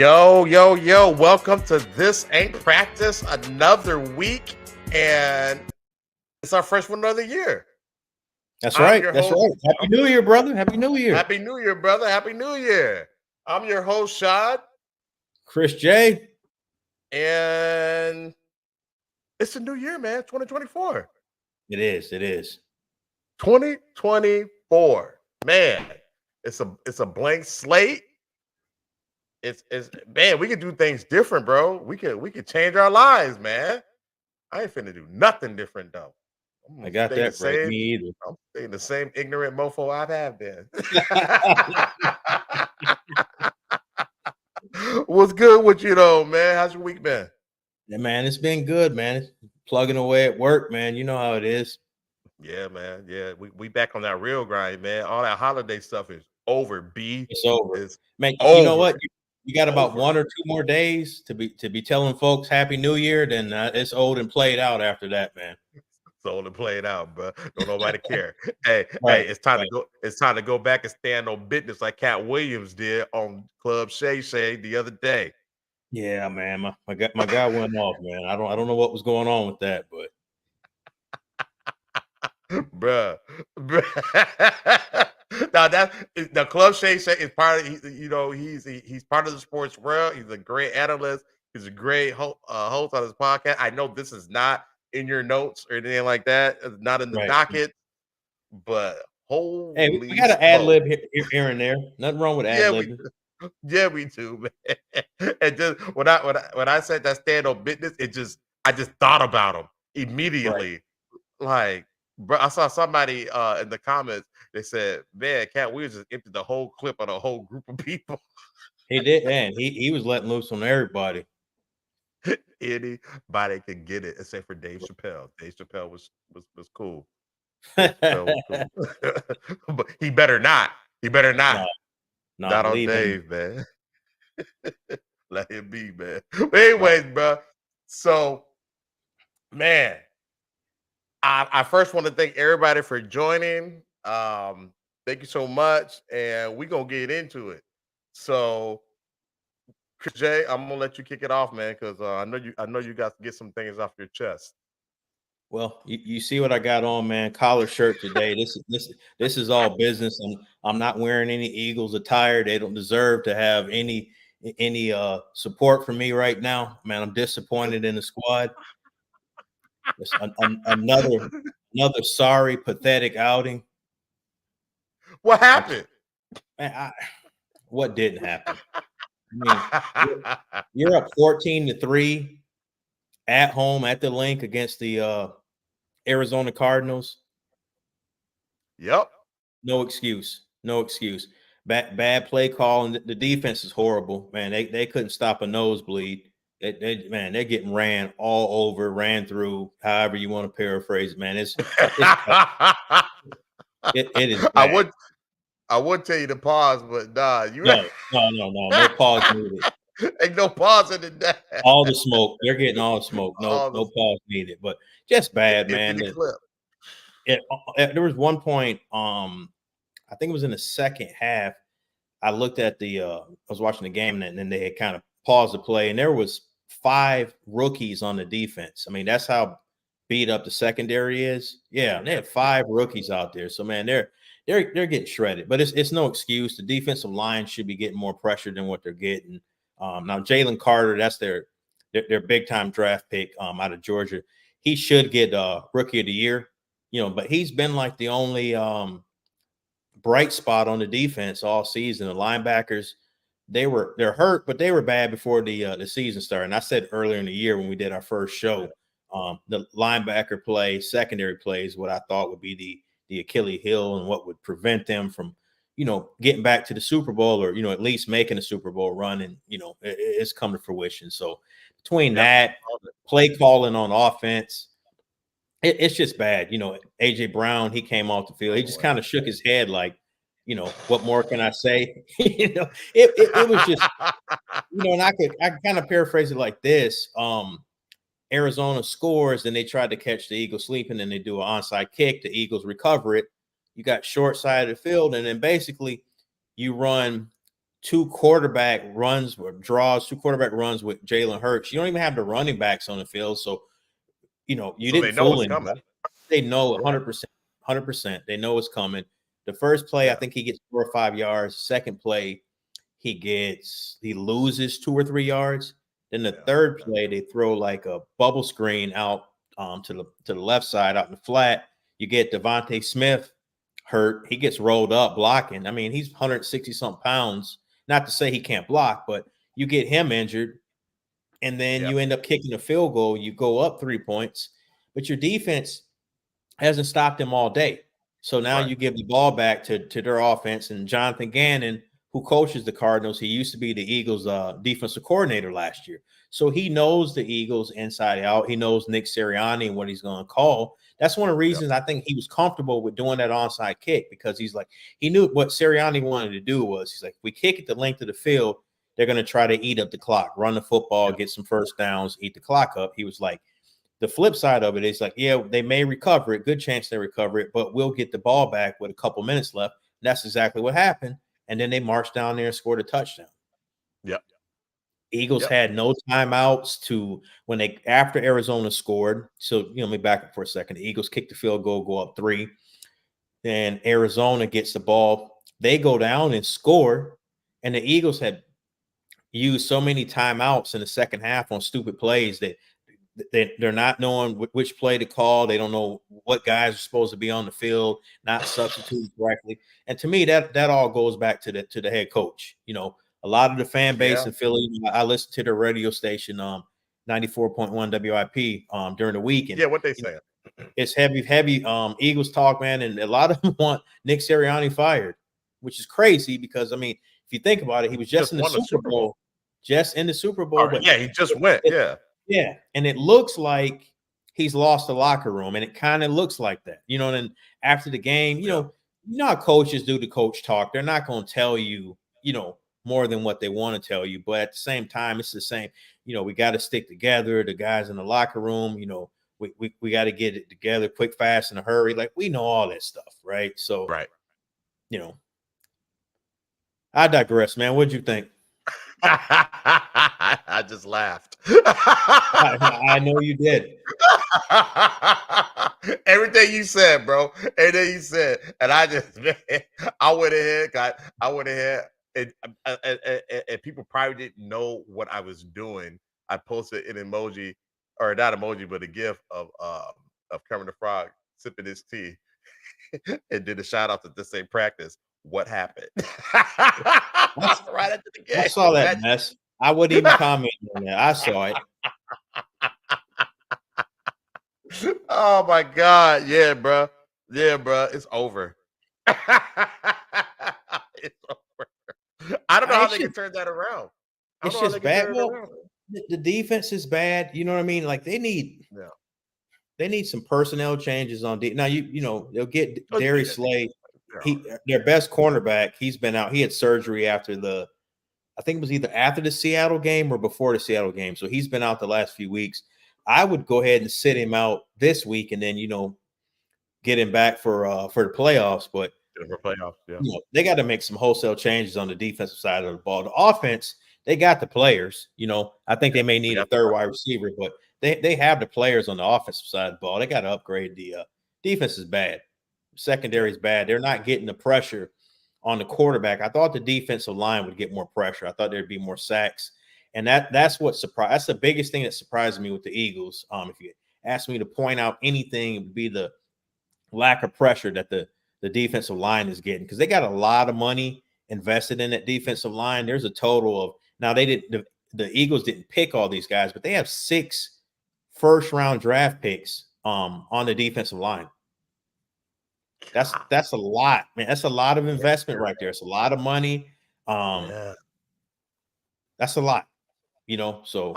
Yo, yo, yo, welcome to This Ain't Practice, another week, and it's our first one of the year. That's I'm right. your That's host. right. Happy New Year, brother. Happy New Year. Happy New Year, brother. Happy New Year. I'm your host, Shad, Chris J. and it's a new year, man. 2024. It is. It is. 2024. Man, it's a blank slate. It's man, we can do things different, bro. We could change our lives, man. I ain't finna do nothing different though. I'm I gonna got stay the that right. same. Me either. I'm staying the same ignorant mofo I have been. What's good with you though, man? How's your week been? Yeah, man, it's been good, man. It's plugging away at work, man. You know how it is. Yeah, man. Yeah, we back on that real grind, man. All that holiday stuff is over. B It's over. is Man, you know what? over. You got about Over. 1 or 2 more days to be telling folks Happy New Year. Then it's old and played out after that, man. Sold and played out, bro. Don't nobody care. Hey, Right. it's time to Right. go. It's time to go back and stand on business like Cat Williams did on Club Shay Shay the other day. Yeah, man. My guy went off, man. I don't know what was going on with that, but Bruh. Bruh. Now that's the Club Shay Shay is part of he's part of the sports world. He's a great analyst. He's a great host on his podcast. I know this is not in your notes or anything like that. It's not in the right. docket, but Hey, we holy got to ad smoke. lib here and there. Nothing wrong with ad Yeah, we libbing. yeah, we do, man. And just when I said that stand on business, I just thought about him Right. immediately. Like, bro, I saw somebody in the comments. They said, "Man, Cat Williams just emptied the whole clip on a whole group of people. He did, and he was letting loose on everybody. Anybody can get it except for Dave Chappelle. Dave Chappelle was cool. Dave Chappelle was cool, but he better not. He better not. No, no, Not on leave him. Dave, man. Let him be, man. But anyways, bro. So, man, I first want to thank everybody for joining. Thank you so much, and we're gonna get into it. So, Chris J, I'm gonna let you kick it off, man, because I know you got to get some things off your chest. Well, you see what I got on, man? Collar shirt today. This is all business. I'm not wearing any Eagles attire. They don't deserve to have any support from me right now, man. I'm disappointed in the squad. It's another sorry, pathetic outing. What I'm, happened? man, what didn't happen? I mean, you're up 14-3 at home at the link against the Arizona Cardinals. Yep. No excuse. No excuse. Bad play call, and the defense is horrible. Man, they couldn't stop a nosebleed. They're getting ran all over, ran through, however you want to paraphrase it, man. It's it is I bad. would I would tell you to pause, but nah, you No pause needed. ain't no pause in the All the smoke. They're getting all the smoke. No, all the no pause needed. But just bad, empty man. the clip. There was one point, I think it was in the second half. I looked at I was watching the game, and then they had kind of paused the play, and there was 5 rookies on the defense. I mean, that's how beat up the secondary is. Yeah, they had 5 rookies out there. So man, they're getting shredded. But it's no excuse. The defensive line should be getting more pressure than what they're getting. Now Jalen Carter, that's their big time draft pick out of Georgia. He should get rookie of the year, but he's been like the only bright spot on the defense all season. The linebackers, they're hurt, but they were bad before the season started. And I said earlier in the year when we did our first show, the linebacker play, secondary play is what I thought would be the Achilles heel and what would prevent them from, getting back to the Super Bowl, or at least making a Super Bowl run. And it's come to fruition. So between that, play calling on offense, it's just bad. AJ Brown, he came off the field. He just kind of shook his head like, what more can I say? It was just, and I can kind of paraphrase it like this. Arizona scores, and they tried to catch the Eagles sleeping, and they do an onside kick. The Eagles recover it. You got short side of the field, and then basically you run two quarterback runs with Jalen Hurts. You don't even have the running backs on the field. So, you So didn't they know fool it's anybody. coming. They know 100%. They know it's coming. The first play, I think he gets 4 or 5 yards. Second play, he loses 2 or 3 yards. Then the third play, they throw like a bubble screen out to the left side out in the flat. You get Devontae Smith hurt. He gets rolled up blocking. I mean, he's 160 something pounds. Not to say he can't block, but you get him injured, and then you end up kicking a field goal. You go up 3 points, but your defense hasn't stopped him all day. So now you give the ball back to their offense, and Jonathan Gannon, who coaches the Cardinals, he used to be the Eagles' defensive coordinator last year. So he knows the Eagles inside out. He knows Nick Sirianni and what he's going to call. That's one of the reasons I think he was comfortable with doing that onside kick, because he knew what Sirianni wanted to do was, he's like, we kick it the length of the field, they're going to try to eat up the clock, run the football, get some first downs, eat the clock up. He was like, the flip side of it is like, yeah, they may recover it, good chance they recover it, but we'll get the ball back with a couple minutes left. And that's exactly what happened. And then they marched down there and scored a touchdown. Yep. Eagles had no timeouts after Arizona scored. So, let me back up for a second. The Eagles kick the field goal, go up 3. Then Arizona gets the ball. They go down and score. And the Eagles had used so many timeouts in the second half on stupid plays that they're not knowing which play to call. They don't know what guys are supposed to be on the field, not substituted correctly. And to me, that all goes back to the head coach. A lot of the fan base in Philly, I listened to the radio station, 94.1 WIP during the week. And what they say. It's heavy Eagles talk, man. And a lot of them want Nick Sirianni fired, which is crazy because, I mean, if you think about it, he was just in the Super Bowl. Just in the Super Bowl. But he just went. Yeah. And it looks like he's lost the locker room, and it kind of looks like that. And then after the game, you know how coaches do the coach talk. They're not going to tell you, more than what they want to tell you. But at the same time, it's the same. We got to stick together. The guys in the locker room, we got to get it together quick, fast, in a hurry. Like, we know all that stuff, right? So, I digress, man. What'd you think? I just laughed. I know you did. Everything you said, bro. Everything you said, and I went ahead, and people probably didn't know what I was doing. I posted an emoji, or not emoji, but a GIF of Kermit the Frog sipping his tea, and did a shout out to this ain't practice. What happened? Right after the game. I saw that mess. I wouldn't even comment on that. I saw it. Oh my God. Yeah, bro. It's over. It's over. I don't know how they can turn that around. It's just bad. The defense is bad. You know what I mean? Like, they need some personnel changes on now. They'll get Darius Slay. Their best cornerback, he's been out. He had surgery after I think it was either after the Seattle game or before the Seattle game. So he's been out the last few weeks. I would go ahead and sit him out this week and then, get him back for the playoffs. But they got to make some wholesale changes on the defensive side of the ball. The offense, they got the players. I think they may need a third wide receiver, but they have the players on the offensive side of the ball. They got to upgrade. The defense is bad. Secondary is bad. They're not getting the pressure on the quarterback. I thought the defensive line would get more pressure. I thought there'd be more sacks. And that's what surprised. That's the biggest thing that surprised me with the Eagles. If you ask me to point out anything, it would be the lack of pressure that the defensive line is getting, because they got a lot of money invested in that defensive line. There's a total of, now the Eagles didn't pick all these guys, but they have 6 first-round draft picks on the defensive line. That's a lot, man. That's a lot of investment right there. It's a lot of money. That's a lot, so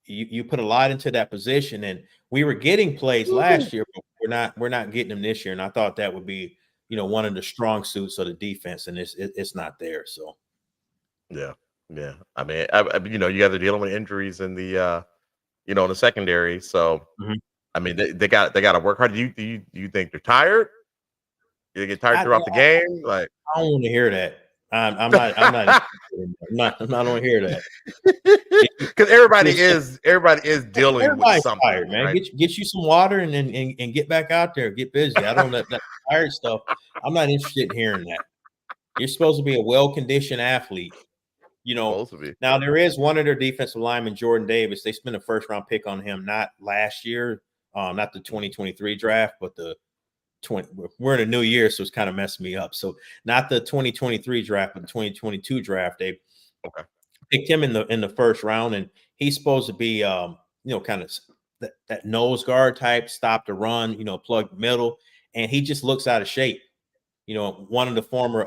you put a lot into that position, and we were getting plays last year, but we're not getting them this year. And I thought that would be, one of the strong suits of the defense, and it's not there. So yeah. I mean, you guys are dealing with injuries in the in the secondary. So I mean, they got to work hard. Do you think they're tired? You get tired throughout the game? Like, I don't want to hear that. I'm not. I'm not. I'm not on here that. Because everybody is dealing with Everybody's something, tired, man. right? Get you some water and get back out there. Get busy. I don't that tired stuff. I'm not interested in hearing that. You're supposed to be a well-conditioned athlete. Supposed to be. Now there is one of their defensive linemen, Jordan Davis. They spent a first-round pick on him, not last year, not the 2023 draft, but the 20. We're in a new year, so it's kind of messing me up. So not the 2023 draft, but the 2022 draft. They picked him in the first round, and he's supposed to be kind of that nose guard type, stop the run, plug middle, and he just looks out of shape. One of the former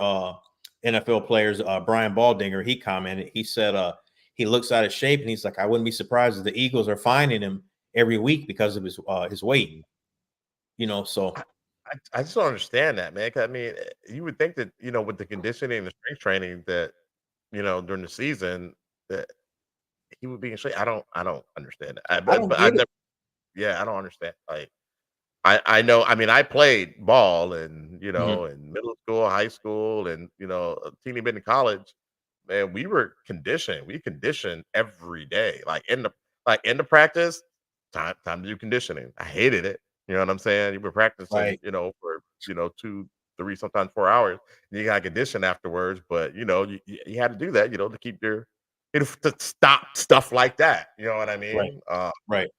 NFL players, Brian Baldinger, he commented, he said he looks out of shape, and he's like, I wouldn't be surprised if the Eagles are finding him every week because of his weight. So I just don't understand that, man. 'Cause, I mean, you would think that, with the conditioning and the strength training that, during the season that he would be in shape. I don't understand that. I don't But get I've it. never, yeah, I don't understand. Like, I know, I mean, I played ball and, Mhm. in middle school, high school, and, a teeny bit in college. Man, we were conditioned. We conditioned every day. Like in the practice, time to do conditioning. I hated it. You know what I'm saying? You were practicing, Right. for 2, 3, sometimes 4 hours. And you got conditioned afterwards, but you had to do that, to keep your to stop stuff like that. You know what I Right. mean? Right.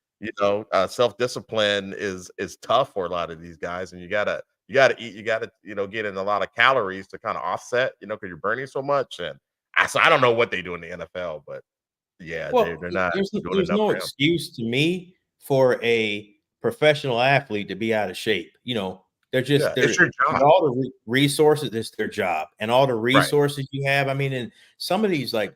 Self-discipline is tough for a lot of these guys, and you gotta eat, you gotta, get in a lot of calories to kind of offset, because you're burning so much. And I don't know what they do in the NFL, but yeah, Well, they're not doing there's enough no for him. excuse to me for a professional athlete to be out of shape. They're Yeah, just it's they're your with job. all the resources. It's their job, and all the Right. resources you have. I mean, and some of these like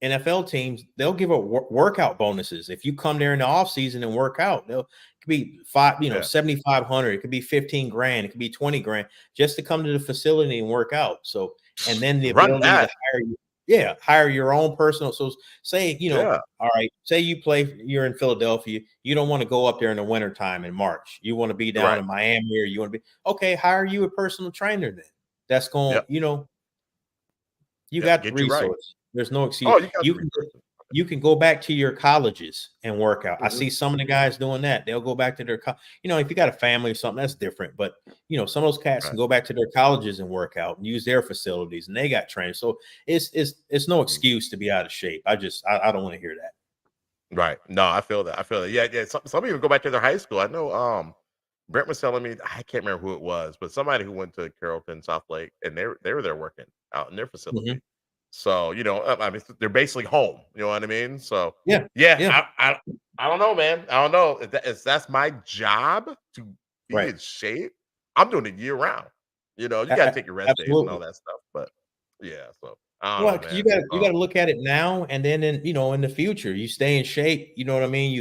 NFL teams, they'll give a workout bonuses if you come there in the off season and work out. It could be 7,500. It could be 15 grand. It could be 20 grand just to come to the facility and work out. So, and then the Run ability to that. hire you. Yeah, hire your own personal. So say, Yeah. all right, say you're in Philadelphia, you don't want to go up there in the wintertime in March. You want to be down Right. in Miami, or you want to be okay, hire you a personal trainer then. That's going, Yep. you Yep. got the Get you right. resource. There's no excuse. Oh, you got the resources. You can go back to your colleges and work out. I Mhm. see some of the guys doing that. They'll go back to their, if you got a family or something, that's different. But some of those cats Right. can go back to their colleges and work out and use their facilities, and they got trainers. So it's no Mhm. excuse to be out of shape. I don't want to hear that. Right. No, I feel that. I feel that. Yeah, yeah. Some even go back to their high school. I know Brent was telling me, I can't remember who it was, but somebody who went to Carrollton, South Lake, and they were there working out in their Mhm. facility. So, I mean, they're basically home. You know what I mean? So, Yeah, yeah, yeah, I don't know, man. I don't know if that's my job to be right. in shape. I'm doing it year round. You got to take your rest days and all Absolutely. that stuff. But yeah, so I don't Well, know, 'cause man. you got to look at it now, and then in the future, you stay in shape. You know what I mean?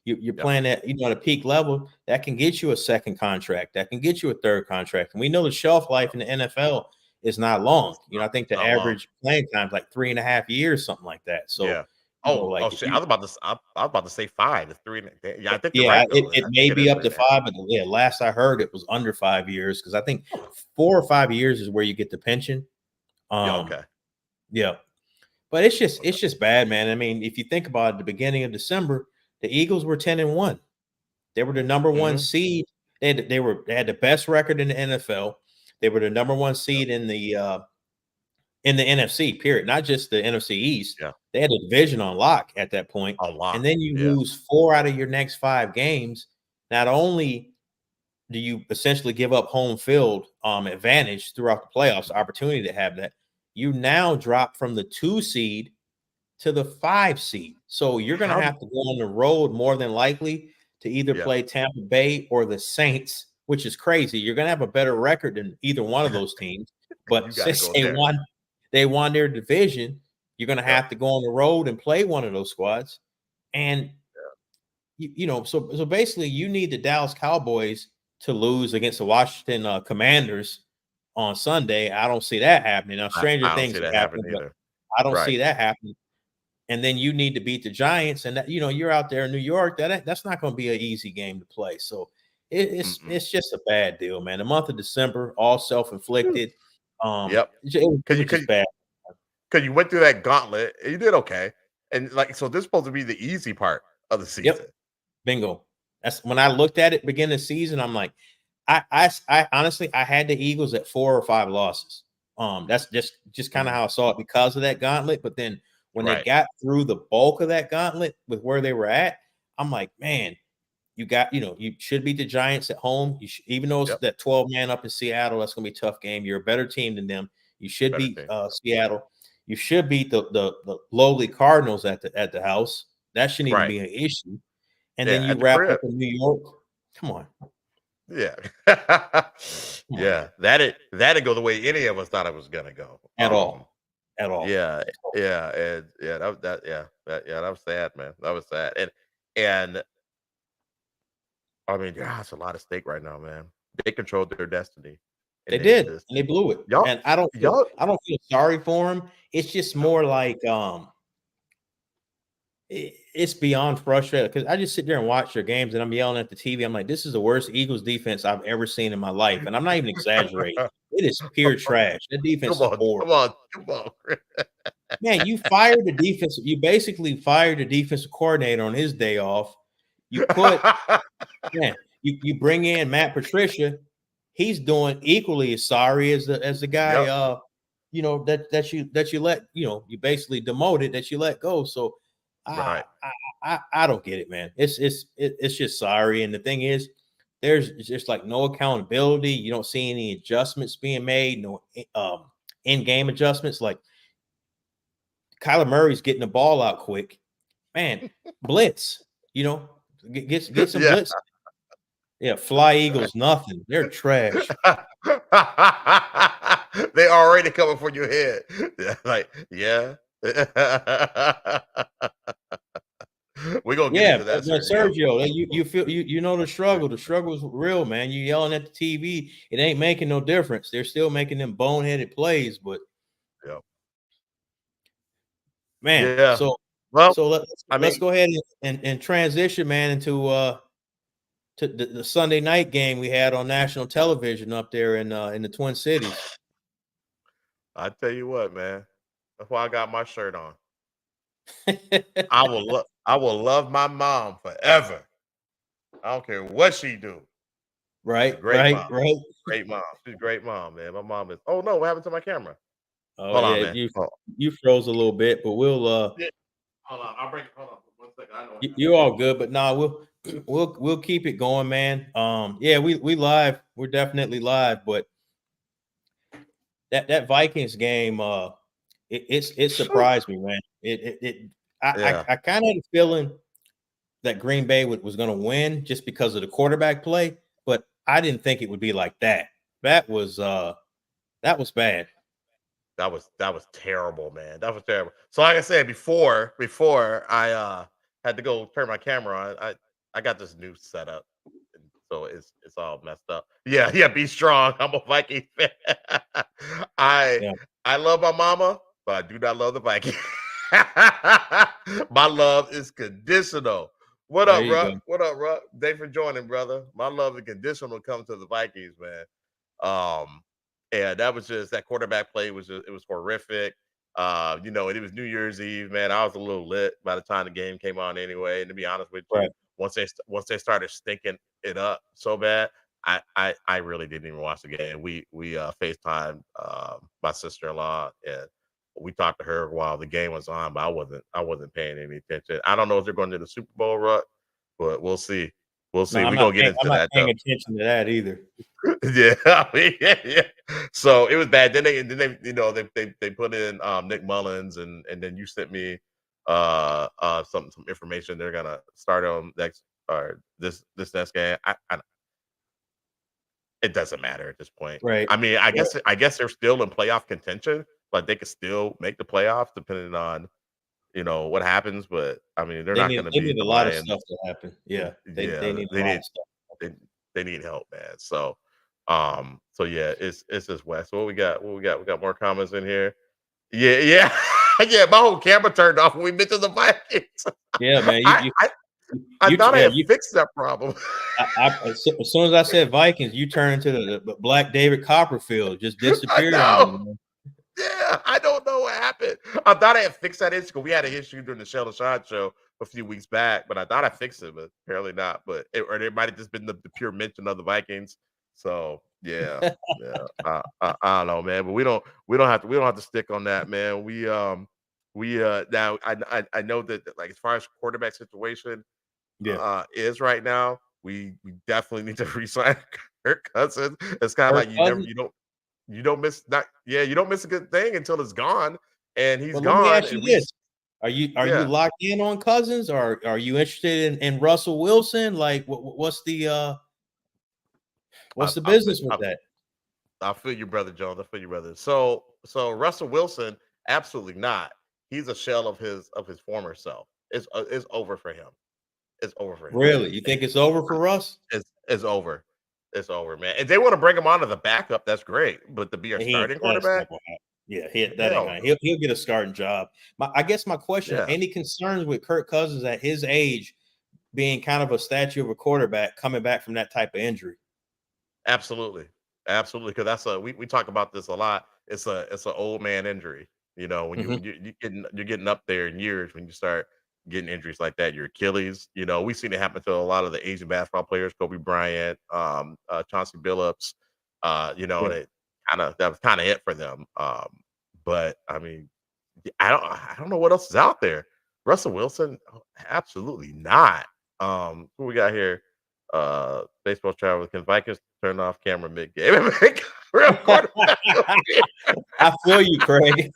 You're Yep. playing at at a peak level that can get you a second contract, that can get you a third contract, and we know the shelf life in the NFL is not long. I think the Not long. average playing time is like 3.5 years, something like that. So, Yeah. Oh, like oh if shit. I you, was about to. I was about to say 5. It's 3. Yeah, I think you're yeah, right it, though. it I may think it be is up 3 to and a half. 5, but yeah, last I heard it was under 5 years because I think 4 or 5 years is where you get the pension. Yeah. Um, Okay. yeah. But it's just Okay. bad, man. I mean, if you think about it, at the beginning of December, the Eagles were 10-1. They were the number one Hmm. seed. They had the best record in the NFL. They were the number one seed in the NFC, period. Not just the NFC East. Yeah. They had the division on lock at that point. A And lot. then you Yeah. lose 4 out of your next 5 games. Not only do you essentially give up home field advantage throughout the playoffs, the opportunity to have that, you now drop from the 2 seed to the 5 seed. So you're going to How? have to go on the road more than likely to either Yeah. play Tampa Bay or the Saints, which is crazy. You're going to have a better record than either one of those teams. You But got to since go there. they won their division, you're going to Yep. have to go on the road and play one of those squads. And Yeah. so basically you need the Dallas Cowboys to lose against the Washington Commanders on Sunday. I don't see that happening. Now, stranger I don't see things have that happened, happening but either. I don't Right. see that happening. And then you need to beat the Giants, and that you're out there in New York. That's not going to be an easy game to play. So Mm-mm. it's just a bad deal, man. The month of December, all self Whew. inflicted. Yep. It was just bad. Because you went through that gauntlet and you did okay. And like, so this is supposed to be the easy part of the season. Yep. Bingo. That's when I looked at it beginning of the season. I'm like, I honestly I had the Eagles at 4 or 5 losses. That's just kind of how I saw it because of that gauntlet. But then when they got through the bulk of that gauntlet with where they were at, I'm like, man, you should beat the Giants at home. Even though it's that 12-man up in Seattle, that's gonna be a tough game. You're a better team than them. You should beat Seattle. You should beat the lowly Cardinals at the house. That shouldn't even be an issue. And then you wrap up in New York. Come on. Yeah. Yeah. That didn't go the way any of us thought it was gonna go. At all. Yeah. Yeah. And that was sad, man. That was sad. And I mean, it's a lot of stake right now, man. They controlled their destiny. They did, and they blew it. And I don't feel sorry for them. It's just more like it's beyond frustrating because I just sit there and watch their games and I'm yelling at the TV. I'm like, this is the worst Eagles defense I've ever seen in my life. And I'm not even exaggerating. It is pure trash. That defense is horrible. Come on. Man, you fired the defense. You basically fired the defensive coordinator on his day off. You put you bring in Matt Patricia. He's doing equally as sorry as the guy that you let, you basically demoted, that you let go. So I don't get it, man. It's just sorry. And the thing is, there's just like no accountability. You don't see any adjustments being made, no in-game adjustments. Like Kyler Murray's getting the ball out quick. Man, blitz, get some blitz. Yeah, fly Eagles, nothing. They're trash. They already coming for your head. Like, yeah. We're gonna get into that. Sergio, you feel you know the struggle. The struggle is real, man. You yelling at the TV, it ain't making no difference. They're still making them boneheaded plays, but man, so let's go ahead and transition, man, into to the Sunday night game we had on national television up there in the Twin Cities. I tell you what, man, that's why I got my shirt on. I will love my mom forever. I don't care what she do. Right. Great mom. She's a great mom, man. My mom is. Oh no, what happened to my camera? Oh, hold on, man. You froze a little bit, but we'll Hold on, I'll break it. Hold on 1 second. I know you're all good, but we'll keep it going, man. We live. We're definitely live, but that Vikings game, it surprised me, man. I kind of had a feeling that Green Bay was going to win just because of the quarterback play, but I didn't think it would be like that. That was bad. That was terrible, man. That was terrible. So like I said before I had to go turn my camera on, I got this new setup, and so it's all messed up. Yeah, be strong. I'm a Viking fan. I love my mama, but I do not love the Vikings. My love is conditional. What up, bro? What up, bro? Thanks for joining, brother. My love is conditional comes to the Vikings, man. And that was just that quarterback play was horrific. And it was New Year's Eve, man. I was a little lit by the time the game came on anyway. And to be honest with you, once they started stinking it up so bad, I really didn't even watch the game. We FaceTimed my sister-in-law and we talked to her while the game was on, but I wasn't paying any attention. I don't know if they're going to the Super Bowl rut, but we'll see. We'll see. No, We're gonna get into that. I'm not paying attention to that either. Yeah. So it was bad. Then they put in Nick Mullins and then you sent me some information they're gonna start on next or this next game. It doesn't matter at this point. Right. I mean, I guess they're still in playoff contention. Like they could still make the playoffs depending on what happens, but I mean they're not going to be. They need a lot of stuff to happen. Yeah, they need a lot of stuff. They need help, man. So it's just West. What we got? We got more comments in here. Yeah. My whole camera turned off when we mentioned the Vikings. Yeah, man. I you, thought I yeah, had you. fixed that problem. As soon as I said Vikings, you turned into the Black David Copperfield, just I disappeared on know. me. Yeah, I don't know what happened. I thought I had fixed that issue. We had an issue during the Sheldon Sean show a few weeks back, but I thought I fixed it, but apparently not. But or it might have just been the pure mention of the Vikings. So yeah, yeah. I don't know, man. But we don't have to stick on that, man. We now I know that like as far as quarterback situation Yeah, is right now, we definitely need to resign Kirk Cousins. It's kind of Kirk like Cousins. you don't miss not yeah, you don't miss a good thing until it's gone, and he's Well, let me gone, ask you and this: are you yeah, locked in on Cousins, or are you interested in Russell Wilson? Like, what's the I feel business with that? I feel you, brother Jones. I feel you, brother. So Russell Wilson, absolutely not. He's a shell of his former self. It's over for him. It's over for him. Really, you think it's over for Russ? It's over. It's over, man. If they want to bring him on as a backup, that's great. But to be a He ain't, starting that's quarterback, not gonna happen. Yeah, that ain't hell gonna. no. He'll get a starting job. I guess my question: Yeah. any concerns with Kirk Cousins at his age, being kind of a statue of a quarterback, coming back from that type of injury? Absolutely. Absolutely. Because that's we talk about this a lot. It's an old man injury. You know, Mhm. you're getting up there in years when you start getting injuries like that. Your Achilles, you know, we've seen it happen to a lot of the Asian basketball players, Kobe Bryant, Chauncey Billups, you know, Yeah. and that was kind of it for them. But I mean, I don't know what else is out there. Russell Wilson, oh, absolutely not. Who we got here? Baseball travel. Can Vikings turn off camera mid game and make a real quarterback appear? I feel you, Craig.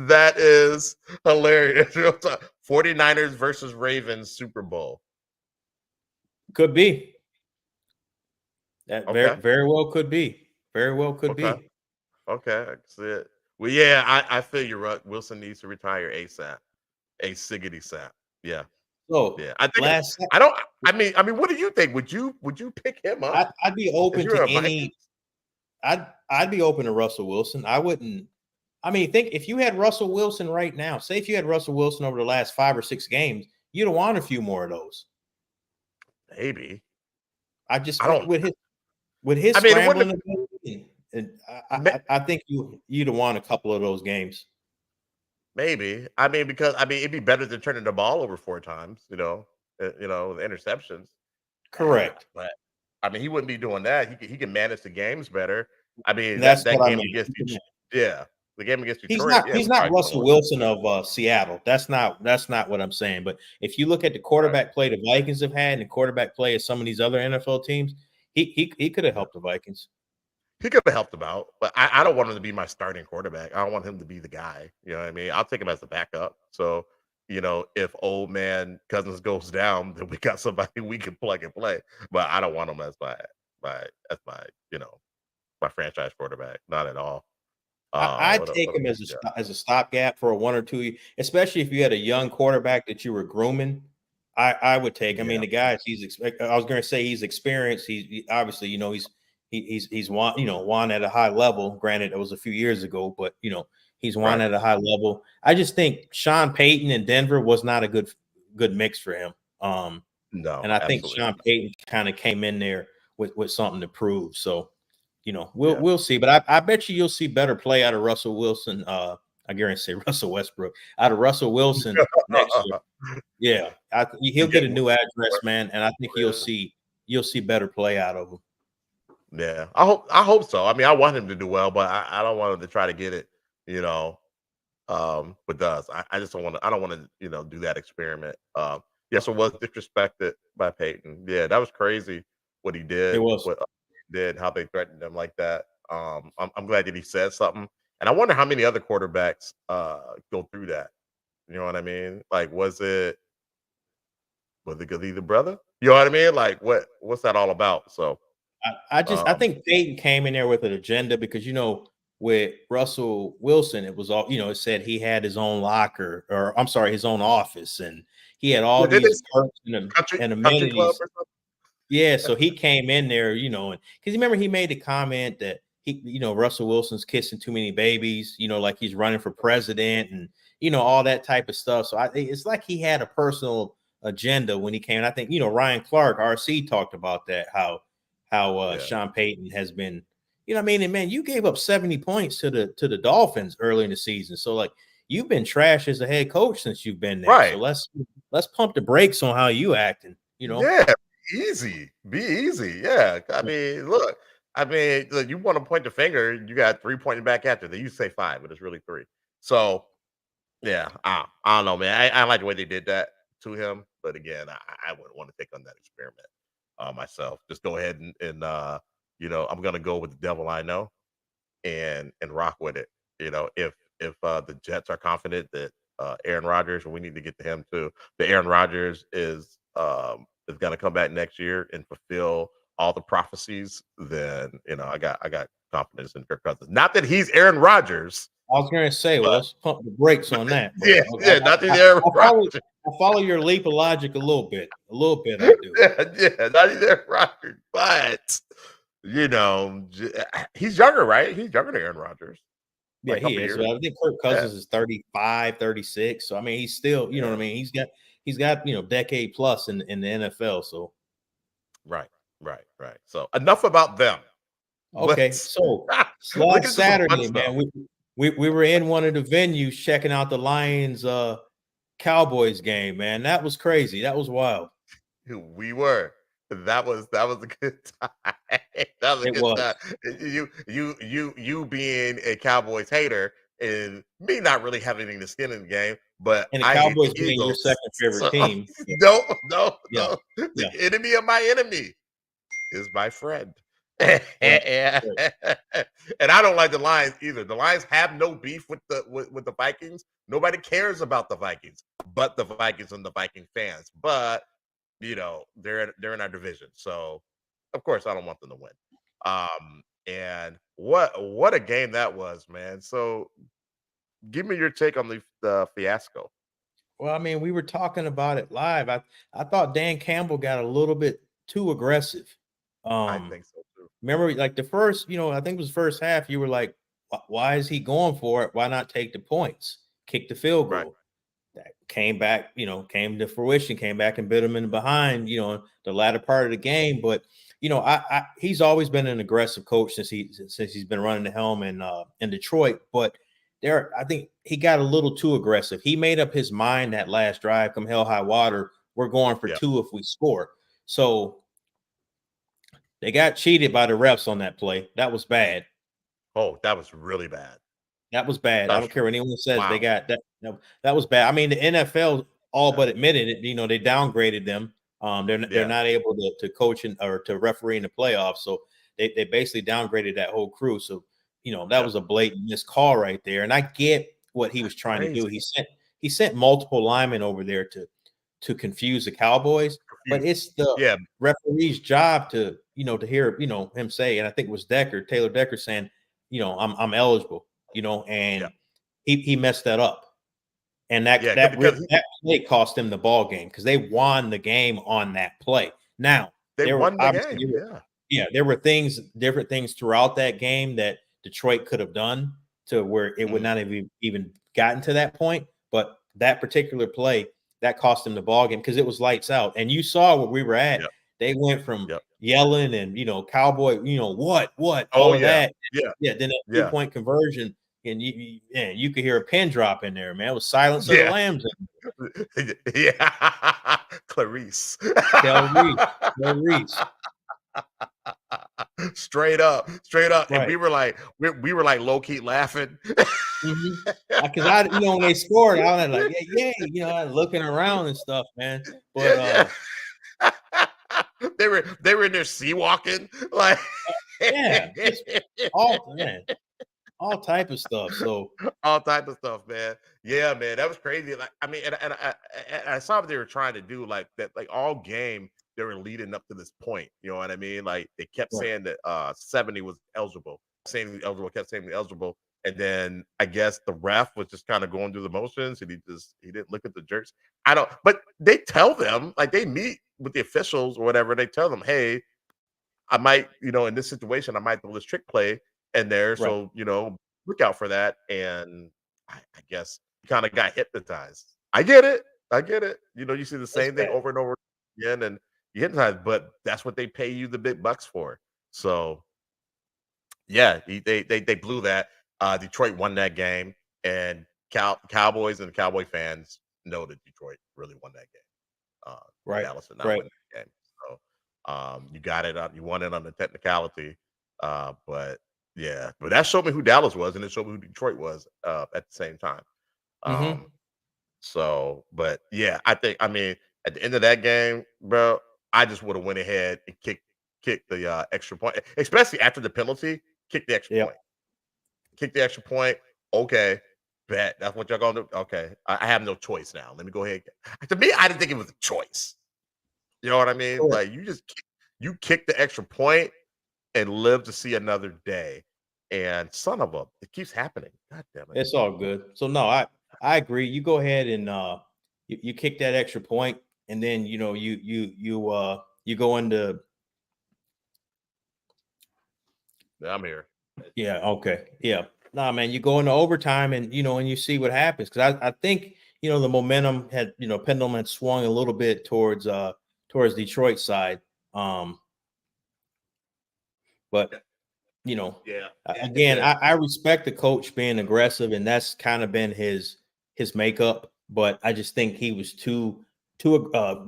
That is hilarious. Real talk. 49ers versus Ravens Super Bowl. Could be. That Okay. very well could be. Very well could Okay. be. Okay. I can see it. Well, yeah, I feel you, Ruck. Wilson needs to retire ASAP. A siggity sap. Yeah. So Yeah. I think last, I don't I mean, what do you think? Would you pick him up I'd be if open you're to a any. Vikings? I'd be open to Russell Wilson. I wouldn't. I mean, think if you had Russell Wilson right now. Say if you had Russell Wilson over the last 5 or 6 games, you'd have won a few more of those. Maybe. I just I don't with his I mean, it wouldn't scrambling ability, and have I think you'd have won a couple of those games. maybe. I mean, because I mean, it'd be better than turning the ball over 4 times, the interceptions. Correct. But I mean, he wouldn't be doing that. He can manage the games better. I mean, And that that's that what I game mean. against yeah, the game against He's Detroit, not yeah, he's we not probably Russell won. Wilson of Seattle. That's not what I'm saying. But if you look at the Right. quarterback play the Vikings have had and the quarterback play of some of these other NFL teams, he could have Yeah. helped the Vikings. He could have helped him out, but I don't want him to be my starting quarterback. I don't want him to be the guy. You know what I mean? I'll take him as a backup. So, if old man Cousins goes down, then we got somebody we can plug and play. But I don't want him as my my franchise quarterback. Not at all. I'd take him Yeah. as a stopgap for a 1 or 2, especially if you had a young quarterback that you were grooming. I would take. I Yeah. mean, the guy I was going to say he's experienced. Obviously, he's won, won at a high level. Granted, it was a few years ago, but he's won Right. at a high level. I just think Sean Payton in Denver was not a good mix for him. No, And I think absolutely Sean not. Payton kind of came in there with something to prove. So, Yeah. we'll see. But I bet you'll see better play out of Russell Wilson. I guarantee Russell Westbrook out of Russell Wilson next year. Yeah, he'll You get get a more new address, man, and I think yeah. you'll see better play out of him. Yeah. I hope so. I mean, I want him to do well, but I don't want him to try to get it, you know, but does. I just don't want to I don't want to, do that experiment. Yes, it was disrespected by Peyton. Yeah, that was crazy what he It did, was. how they threatened him like that. I'm glad that he said something. And I wonder how many other quarterbacks go through that. You know what I mean? Like, was it because he's a brother? You know what I mean? Like, what's that all about? So, I um, think Peyton came in there with an agenda because with Russell Wilson, it was all it said he had his own locker, or I'm sorry, his own office, and he had all yeah, did these this perks and country club amenities. or something? Yeah, so he came in there, and because remember he made the comment that Russell Wilson's kissing too many babies, like he's running for president and, all that type of stuff. So it's like he had a personal agenda when he came. And I think, Ryan Clark, RC, talked about that, how Sean Payton has been, and man, you gave up 70 points to the Dolphins early in the season. So like you've been trash as a head coach since you've been there. Right. So let's pump the brakes on how you acting, Yeah, be easy. Yeah. I mean, look, you want to point the finger, you got 3 pointing back after that. You say 5, but it's really 3. So yeah, I don't know, man. I like the way they did that to him, but again, I wouldn't want to take on that experiment myself. Just go ahead and I'm gonna go with the devil I know and rock with it. If the Jets are confident that Aaron Rodgers, and we need to get to him too, that Aaron Rodgers is gonna come back next year and fulfill all the prophecies, then I got confidence in Kirk Cousins. Not that he's Aaron Rodgers. I was going to say, well, let's pump the brakes on that. Not that Aaron Rodgers. I follow your leap of logic a little bit. I do. Yeah, not Aaron Rodgers, but he's younger, right? He's younger than Aaron Rodgers. Yeah, he is. So I think Kirk Cousins is 35, 36. So I mean, he's still, what I mean? He's got decade plus in the NFL. So right. So enough about them. Okay, so last Saturday, man, we were in one of the venues checking out the Lions Cowboys game, man. That was crazy. That was wild. We were. That was a good time. That was a good time. You being a Cowboys hater and me not really having anything to skin in the game, but and the Cowboys being your second favorite team. No. The enemy of my enemy is my friend. And I don't like the Lions either. The Lions have no beef with the Vikings. Nobody cares about the Vikings, but the Vikings and the Viking fans. But they're in our division, so of course I don't want them to win. And what a game that was, man. So give me your take on the fiasco. Well, I mean, we were talking about it live. I thought Dan Campbell got a little bit too aggressive. I think so too. Remember, like the first, I think it was first half, you were like, why is he going for it? Why not take the points? Kick the field goal. Right. That came back, came to fruition, came back and bit him in the behind, the latter part of the game. But, he's always been an aggressive coach since he's been running the helm in Detroit. But I think he got a little too aggressive. He made up his mind that last drive, come hell high water, we're going for 2 if we score. So they got cheated by the refs on that play. That was bad. Oh, that was really bad. That was bad. I don't care what anyone says. Wow. They got that. That was bad. I mean, the NFL but admitted it. They downgraded them. They're not able to coach or to referee in the playoffs. So they basically downgraded that whole crew. So that was a blatant missed call right there. And I get what he was trying to do. He sent multiple linemen over there to confuse the Cowboys. But it's the referee's job to hear him say, and I think it was Taylor Decker saying, I'm eligible. And he messed that up. And that play cost him the ball game because they won the game on that play. Now, they won the game. There were different things throughout that game that Detroit could have done to where it would not have even gotten to that point. But that particular play, that cost him the ball game because it was lights out. And you saw where we were at. Yep. They went from yelling and, Cowboy, what, all of that. Yeah. Then a 3-point conversion. And you could hear a pin drop in there, man. It was Silence of the Lambs. Clarice. Clarice. Straight up. Right. And we were like low key laughing. Because when they scored, I was like, looking around and stuff, man. But they were in there sea walking, like all type of stuff. So all type of stuff, man. Yeah, man, that was crazy. Like, I mean, and I saw what they were trying to do, like that, like all game they were leading up to this point. You know what I mean? Like they kept saying that 70 was eligible, kept saying eligible, and then I guess the ref was just kind of going through the motions, and he didn't look at the jerks. But they tell them, like they meet with the officials or whatever. They tell them, hey, I might, in this situation, I might throw this trick play. in there. Right. So, look out for that. And I guess you kind of got hypnotized. I get it. I get it. You see the It's same thing bad. over and over again, and you hypnotized, but that's what they pay you the big bucks for. So yeah, they blew that. Detroit won that game, and Cowboys and Cowboy fans know that Detroit really won that game. Right. Dallas did not Right. win that game. So you got it on. You won it on the technicality. But yeah, but that showed me who Dallas was, and it showed me who Detroit was at the same time. Mm-hmm. Um, but yeah, I mean, at the end of that game, bro, I just would have went ahead and kicked the extra point, especially after the penalty. Kick the extra Yep. point. Kick the extra point. Okay, bet that's what y'all gonna do. Okay, I have no choice now. Let me go ahead. To me, I didn't think it was a choice. You know what I mean? Correct. Like you kick the extra point and live to see another day. And son of a, it keeps happening. God damn it. It's all good. So no, I agree. You go ahead and you kick that extra point, and then you go into Yeah, I'm here. yeah, okay. Yeah. Nah, man, you go into overtime and and you see what happens. Cause I think, the momentum had, pendulum had swung a little bit towards Detroit side. Um, but Yeah, it again, did. I respect the coach being aggressive, and that's kind of been his makeup. But I just think he was too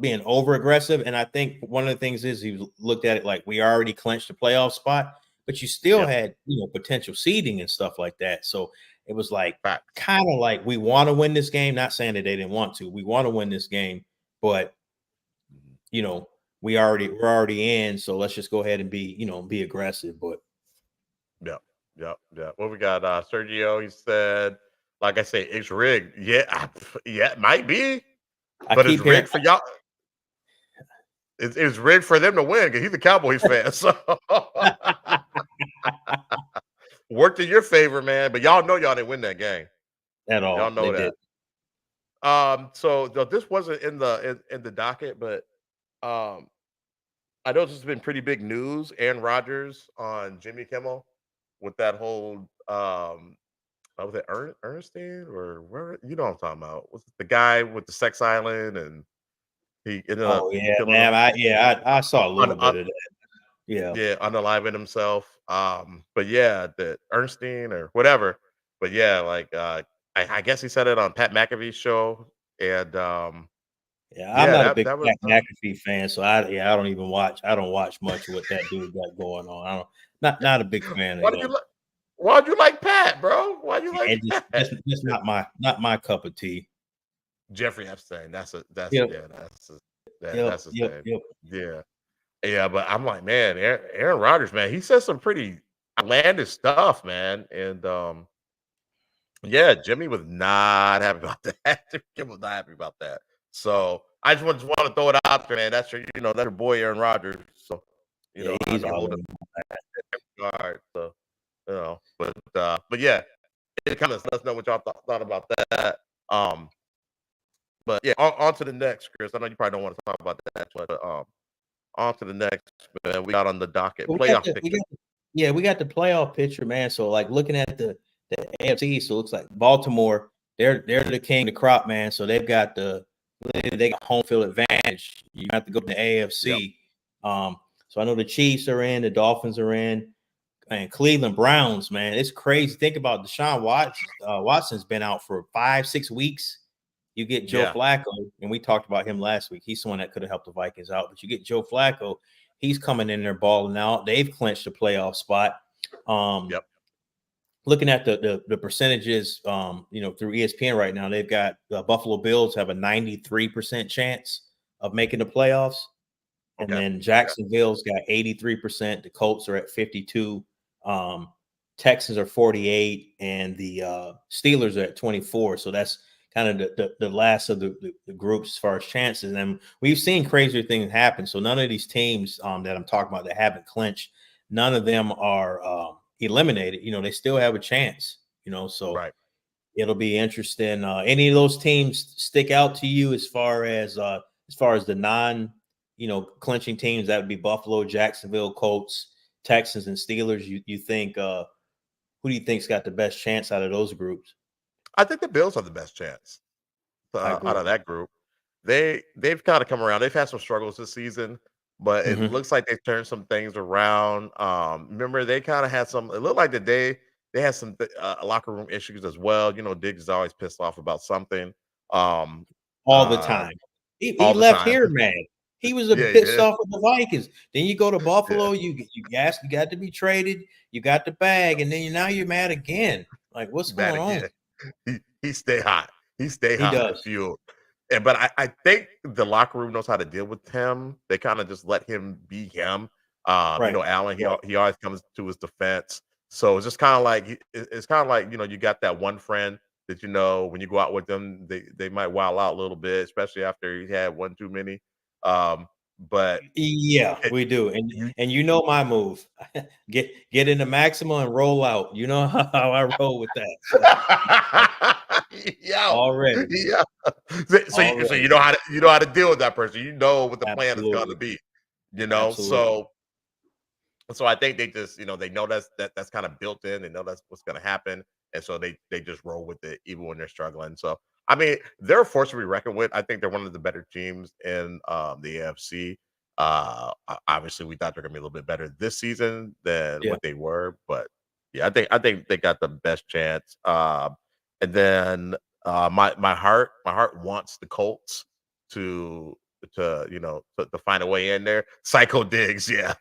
being over aggressive. And I think one of the things is he looked at it like we already clinched the playoff spot, but you still Yep. had potential seeding and stuff like that. So it was like Facts. kind of like we want to win this game. Not saying that they didn't want to. We want to win this game, but Mhm. we're already in. So let's just go ahead and be aggressive. But Yep. Yep. Yep. What we got? Sergio, he said, like I say, it's rigged. Yeah, yeah, it might be, I but it's keep hearing rigged for y'all. It's rigged for them to win because he's a Cowboys fan. So worked in your favor, man. But y'all know y'all didn't win that game. at Y'all all. They know did. that. So this wasn't in the docket, but um, I know this has been pretty big news. Aaron Rodgers on Jimmy Kimmel with that whole was it Ernestine or where what I'm talking about? Was it the guy with the sex island and he ended up Oh yeah, killing man. him I saw a on, little bit of that. Yeah. yeah, unaliving himself. But yeah, the Ernestine or whatever. But yeah, like I guess he said it on Pat McAfee's show. And Yeah, I'm yeah, not a that big that was Pat McAfee fan, so I don't even watch. I don't watch much of what that dude got going on. I don't not a big fan of why do you him. like why'd you like Pat, bro? Why you like And Pat? just not my cup of tea. Jeffrey Epstein. That's Yep, yeah, yep, that's his yep, name. yep. Yeah. Yeah, but I'm like, man, Aaron Rodgers, man, he says some pretty outlandish stuff, man. And yeah, Jimmy was not happy about that. Jimmy was not happy about that. So I just want to throw it out there, man. That's your boy Aaron Rodgers. So, Yeah, I'll he's give a all little in. guard. So, but yeah, it kind of let us know what y'all thought about that. Um, but yeah, on to the next, Chris. I know you probably don't want to talk about that, but on to the next, man. We got on the docket But we got playoff the we picture. got yeah, we got the playoff picture, man. So like looking at the AFC, so it looks like Baltimore, they're the king of the crop, man. So they got home field advantage. You have to go to the Yep. AFC. So I know the Chiefs are in, the Dolphins are in, and Cleveland Browns, man. It's crazy. Think about Deshaun Watson. Watson's been out for 5-6 weeks. You get Joe Yeah. Flacco, and we talked about him last week. He's someone that could have helped the Vikings out. But you get Joe Flacco, he's coming in there balling out. They've clinched a playoff spot. Yep. Looking at the percentages, through ESPN right now, they've got Buffalo Bills have a 93% chance of making the playoffs. And Okay. then Jacksonville's got 83%. The Colts are at 52. Texans are 48, and the Steelers are at 24. So that's kind of the last of the groups as far as chances. And we've seen crazier things happen. So none of these teams that I'm talking about that haven't clinched, none of them are eliminated. They still have a chance. So Right. it'll be interesting. Any of those teams stick out to you as far as the non clinching teams? That would be Buffalo, Jacksonville, Colts, Texans, and Steelers. You think who do you think's got the best chance out of those groups? I think the Bills have the best chance I out agree. of that group. They've kind of come around. They've had some struggles this season, but it Mhm. looks like they've turned some things around. Remember they kind of had some. It looked like they had some locker room issues as well. You know, Diggs is always pissed off about something. Um, All the uh, time. He all the left time. here mad. He was Yeah, he pissed did. off with the Vikings. Then you go to Yeah, Buffalo, you got to be traded, you got the bag, and then now you're mad again. Like, what's bad going on? again. He stay hot. He stay He hot and does. fueled. And but I think the locker room knows how to deal with him. They kind of just let him be him. You Right. know, Allen, Right. he always comes to his defense. So it's just kind of like it's kind of like you know you got that one friend that you know when you go out with them they might wild out a little bit, especially after he had one too many. Um, but Yeah, it, we do. you And you know my move. Get in the maximum and roll out. You know how I roll with that. So Yo, already. yeah. So Already. you know how to deal with that person. You know what the plan is going to Absolutely. be. You know, Absolutely. so I think they just you know they know that's kind of built in. They know that's what's going to happen, and so they just roll with it even when they're struggling. So I mean, they're a force to be reckoned with. I think they're one of the better teams in the AFC. Obviously, we thought they're going to be a little bit better this season than Yeah. what they were, but yeah, I think they got the best chance. And then my heart wants the Colts to you know to find a way in there. Psycho Diggs, yeah,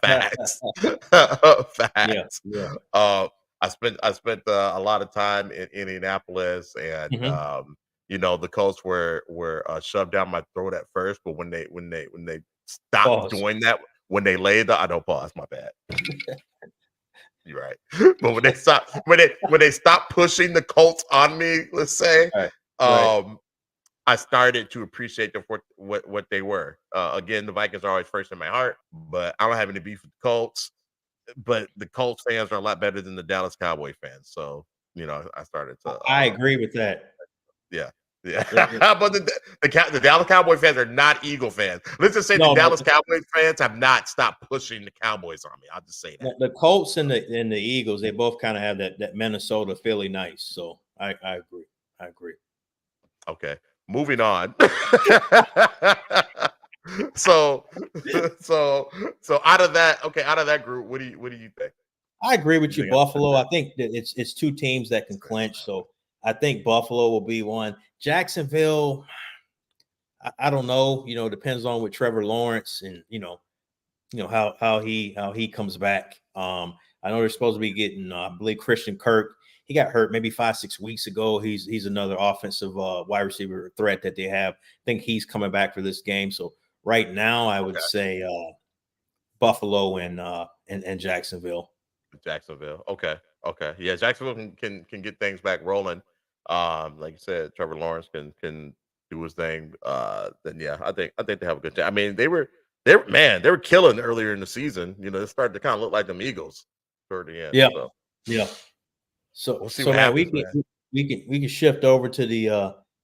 facts, Yeah. facts. Yeah. Uh, I spent a lot of time in Indianapolis, and Mhm. you know the Colts were shoved down my throat at first, but when they stopped Pause. doing that, when they laid the I don't pause, my bad. You're right. But when they stopped pushing the Colts on me, let's say, Right. Right. um, I started to appreciate them for what they were. Again, the Vikings are always first in my heart, but I don't have any beef with the Colts. But the Colts fans are a lot better than the Dallas Cowboy fans. So, you know, I started to I agree with that. yeah. Yeah. It But the Dallas Cowboy fans are not Eagle fans. Let's just say the no, Dallas Cowboys fans have not stopped pushing the Cowboys on me. I'll just say that. the Colts and the Eagles, they both kind of have that Minnesota Philly nice. So I agree. I agree. Okay, moving on. so, so, so out of that group, what do you think? I agree You with you, think that's Buffalo. it? I think that it's two teams that can clinch. So I think Buffalo will be one. Jacksonville, I don't know. You know, depends on with Trevor Lawrence and how he comes back. I know they're supposed to be getting, I believe Christian Kirk. He got hurt maybe 5-6 weeks ago. He's another offensive wide receiver threat that they have. I think he's coming back for this game. So right now, I would Okay, say Buffalo and Jacksonville. Jacksonville. Okay, okay, yeah, Jacksonville can get things back rolling. Like you said, Trevor Lawrence can do his thing. Then yeah, I think they have a good chance. I mean, they were killing earlier in the season. You know, it started to kind of look like them Eagles toward the end. Yeah, So yeah. So we'll see so what man, happens, man. we can shift over to the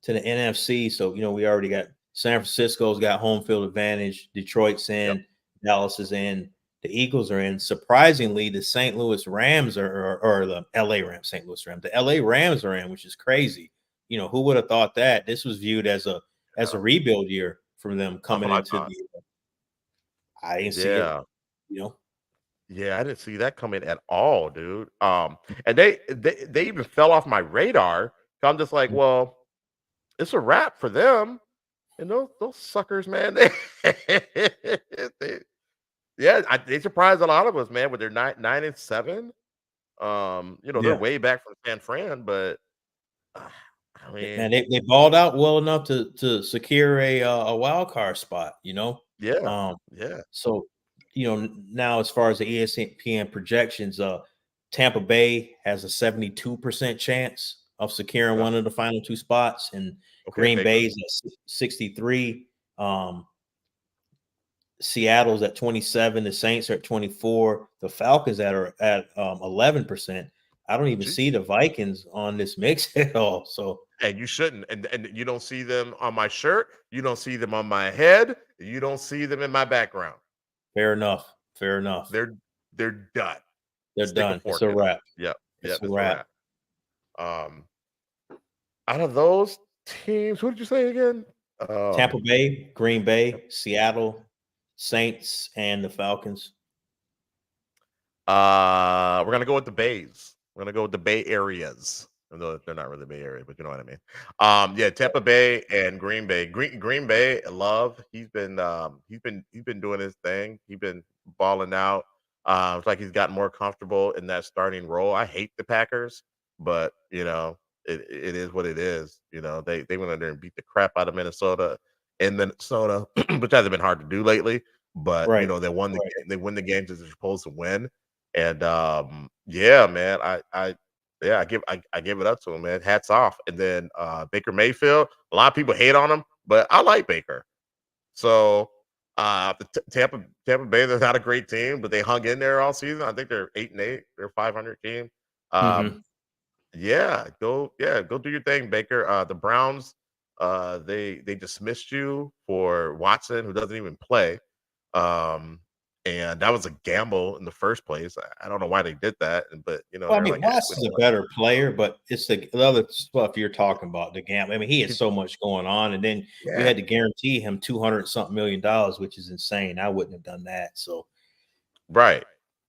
NFC. So we already got San Francisco's got home field advantage, Detroit's Yep. in, Dallas is in, the Eagles are in. Surprisingly, the St. Louis Rams or the LA Rams, St. Louis Rams, the LA Rams are in, which is crazy. Who would have thought that? This was viewed as a rebuild year for them That's coming what I into thought. the I didn't see it, Yeah. you know. Yeah, I didn't see that coming at all, dude. And they even fell off my radar. So I'm just like, well, it's a wrap for them. And those suckers, man, they yeah, they surprised a lot of us, man, with their 9-7. You know, they're Yeah. way back from San Fran, but uh, I Man, mean, they balled out well enough to secure a wild card spot. yeah, Um, yeah, so now as far as the ESPN projections, Tampa Bay has a 72% chance of securing okay, one of the final two spots, and okay, Green Baker, Bay's at 63. Seattle's at 27, the Saints are at 24, the Falcons are at 11%. I don't even see jeez. the Vikings on this mix at all. So And you shouldn't. And you don't see them on my shirt. You don't see them on my head. You don't see them in my background. fair enough. Fair enough. They're they're done. They're Stick a done. It's fork a in them. wrap. Yep. Yeah, It's a it's a wrap. wrap. Um, out of those teams, who did you say again? Tampa Um, Bay, Green Bay, Seattle, Saints, and the Falcons. we're gonna go with the Bays. We're gonna go with the Bay Areas. Although they're not really Bay Area, but you know what I mean. Yeah, Tampa Bay and Green Bay. Green Bay, Love. He's been doing his thing. He's been balling out. It's like he's gotten more comfortable in that starting role. I hate the Packers, but it is what it is. They went in there and beat the crap out of Minnesota in Minnesota, which hasn't been hard to do lately. But Right. they won the Right. game. They win the games that they're supposed to win. And yeah, man, I give it up to him, man. Hats off. And then Baker Mayfield, a lot of people hate on him, but I like Baker. So Tampa Bay, they're not a great team, but they hung in there all season. I think they're 8-8. They're a 500 team. Um, Mhm. go do your thing, Baker. The Browns, they dismissed you for Watson, who doesn't even play. Um, and that was a gamble in the first place. I don't know why they did that, but Well, I they're mean, like, "Ah, we Watson's don't a want better player, but it's the other stuff you're talking about, the gamble. I mean, he has to." so much going on, and then you Yeah, had to guarantee him 200 something $1 million, which is insane. I wouldn't have done that. So right,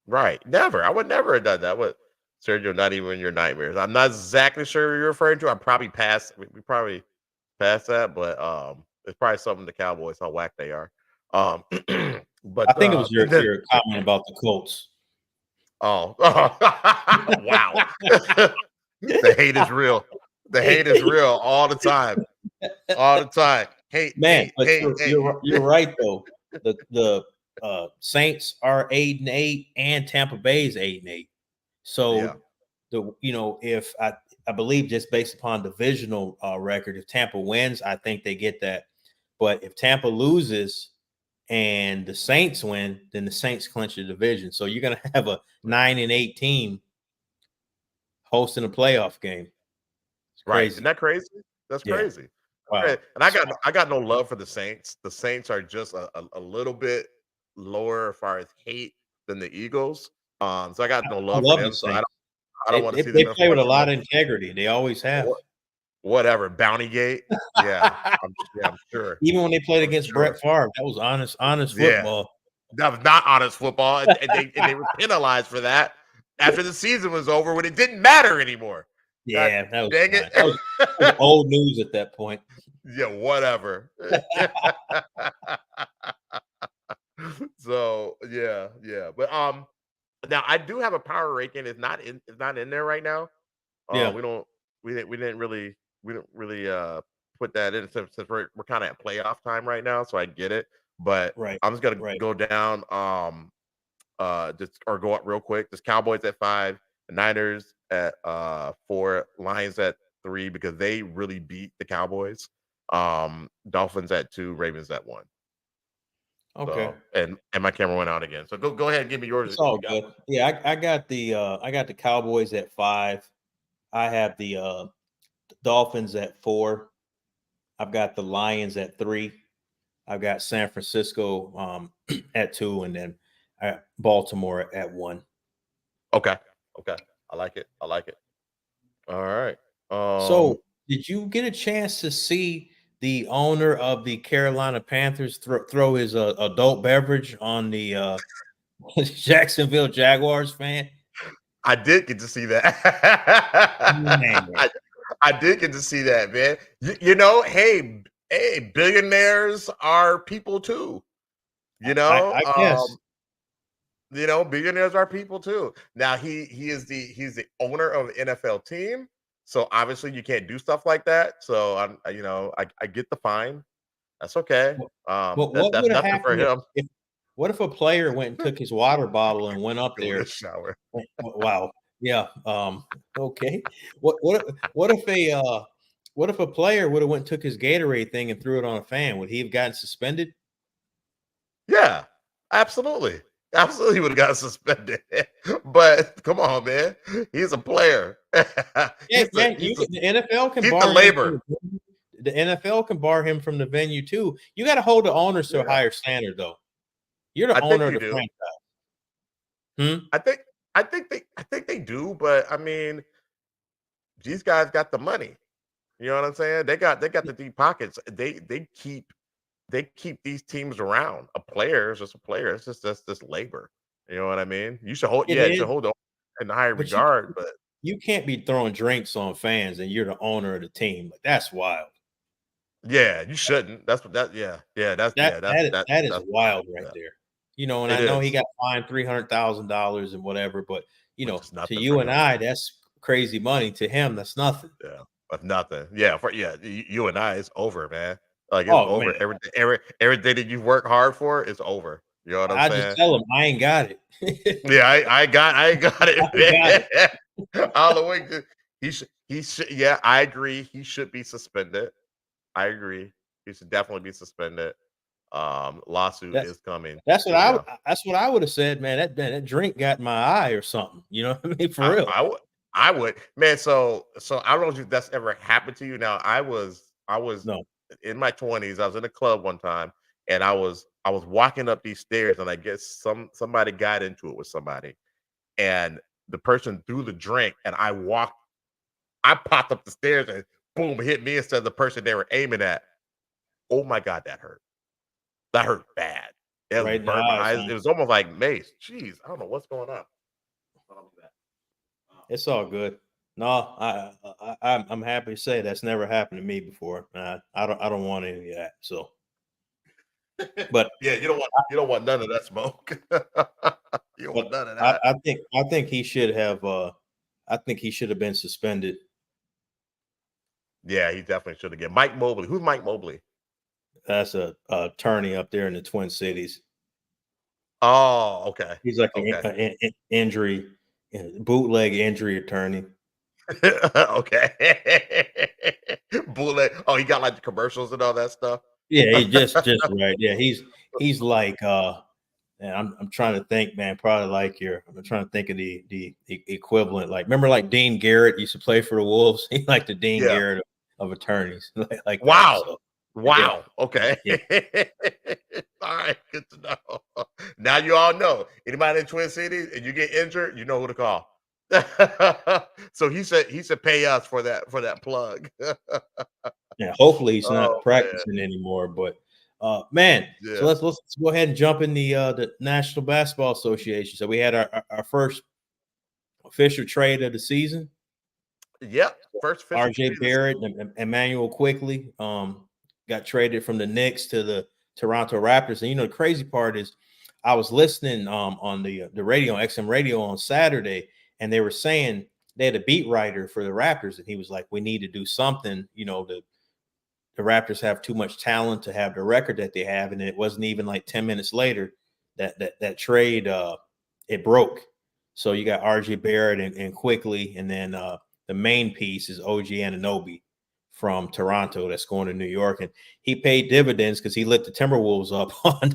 right. Never. I would never have done that. What, Sergio? Not even in your nightmares. I'm not exactly sure who you're referring to. I probably passed. We probably passed that, but it's probably something the Cowboys how whack they are. Um, I but think it was and then your comment about the Colts. oh, wow, the hate is real. The hate is real all the time. All the time. Hate, Man, hate, but hate, hate. you're right though. The Saints are 8-8, and Tampa Bay is 8-8. Yeah, So if I believe just based upon divisional record, if Tampa wins, I think they get that. But if Tampa loses and the Saints win, then the Saints clinch the division. So you're gonna have a 9-8 team hosting a playoff game. It's right. Isn't crazy. that crazy? That's Yeah. crazy. That's Wow. crazy. And I got no love for the Saints. The Saints are just a little bit lower as far as hate than the Eagles. So I got no I love for love the them. So I Saints. don't I don't They, want to they, see they them, play with a unfortunately. lot of integrity. They always have. Whatever. Bounty Gate. Yeah. I'm sure. Even when they played I'm against Brett sure. Favre, that was honest Yeah. football. That was not honest football. And they were penalized for that after the season was over when it didn't matter anymore. God Yeah, that was dang fine. it. That was old news at that point. Yeah, whatever. So yeah. But now I do have a power ranking. It's not in there right now. Yeah, We don't we didn't really put that in since we're kind of at playoff time right now, so I get it. But right, I'm just gonna right. go down just or go up real quick. Just Cowboys at 5, the Niners at 4, Lions at 3 because they really beat the Cowboys. Dolphins at 2, Ravens at 1. Okay. So and my camera went out again. So go ahead and give me yours It's if all you got good. one. Yeah, I got the Cowboys at 5. I have the Dolphins at 4. I've got the Lions at 3. I've got San Francisco at 2, and then Baltimore at 1. Okay. Okay. I like it. I like it. All right. So, did you get a chance to see the owner of the Carolina Panthers throw his adult beverage on the Jacksonville Jaguars fan? I did get to see that. Man, I did get to see that, man. Hey, billionaires are people too. You know, I guess. billionaires are people too. Now he's the owner of an NFL team, so obviously you can't do stuff like that. So I get the fine. That's okay. What That's would have nothing for happened if, him. if what if a player went and took his water bottle and went up Go in the there? shower. Wow. Yeah. Okay. What if a player would have went and took his Gatorade thing and threw it on a fan? Would he have gotten suspended? Yeah, absolutely. Absolutely would have got suspended. But come on, man. He's a player. Yeah, man. He's The NFL can the bar him from labor. the NFL can bar him from the venue too. You got to hold the owners to a Yeah, higher standard, though. You're the I think owner of you the do. franchise. Hmm? I think I think they do, but I mean, these guys got the money. You know what I'm saying? They got the deep pockets. They keep these teams around. A player is just a player. It's just labor. You know what I mean? It You should is, hold them in high but regard, but you can't be throwing drinks on fans and you're the owner of the team. Like that's wild. yeah, you shouldn't. That's what that yeah, that's That that is that's wild. wild right Yeah. there. You know, and I It know he is, got fined $300,000 and whatever, but which is to nothing for you and him. I, that's crazy money. To him, that's nothing. Yeah, but nothing. Yeah, you and I, it's over, man. Like it's Oh man, over. Everything that you work hard for is over. You know what I'm I just saying? tell him I ain't got it. Yeah, I got I it, ain't got it. man. All the way to he should. Yeah, I agree. He should be suspended. I agree. He should definitely be suspended. Lawsuit That's is coming. Yeah, that's what I would have said, man. That drink got in my eye or something. You know what I mean? For I, real. I would. I would, man. So I don't know if that's ever happened to you. Now I was No. in my 20s. I was in a club one time, and I was walking up these stairs, and I guess somebody got into it with somebody, and the person threw the drink, and I popped up the stairs, and boom, hit me instead of the person they were aiming at. Oh my god, that hurt. That hurt bad. It was Right in the burned my eyes, eyes. huh? It was almost like mace. Jeez, I don't know what's going on. It's all good. No, I'm happy to say that's never happened to me before. I don't want any of that. So, but Yeah, you don't want none of that smoke. You don't but want none of that. I think he should have I think he should have been suspended. Yeah, he definitely should have get Mike Mobley. Who's Mike Mobley? That's a attorney up there in the Twin Cities. Oh, okay. He's like Okay. an injury bootleg injury attorney. Okay. Bullet. Oh, he got like the commercials and all that stuff. Yeah, he just right. Yeah, he's like and I'm trying to think, man. Probably like your. I'm trying to think of the equivalent. Like, remember, like Dean Garrett used to play for the Wolves. He like the Dean Yeah. Garrett of attorneys, like that. Wow. So, yeah, Wow. Okay. yeah, All right. Good to know. Now you all know. Anybody in Twin Cities and you get injured, you know who to call. So he said pay us for that plug. yeah. Hopefully, he's not Oh man. practicing anymore. But, man, so Yeah. let's go ahead and jump in the National Basketball Association. So we had our first official trade of the season. Yep. First official RJ trade of the Barrett season. and Emmanuel quickly got traded from the Knicks to the Toronto Raptors. And the crazy part is I was listening on the radio, XM radio on Saturday, and they were saying they had a beat writer for the Raptors, and he was like, we need to do something, the Raptors have too much talent to have the record that they have. And it wasn't even like 10 minutes later that trade it broke. So you got RJ Barrett and quickly, and then the main piece is OG Anunoby from Toronto that's going to New York, and he paid dividends because he lit the Timberwolves up on New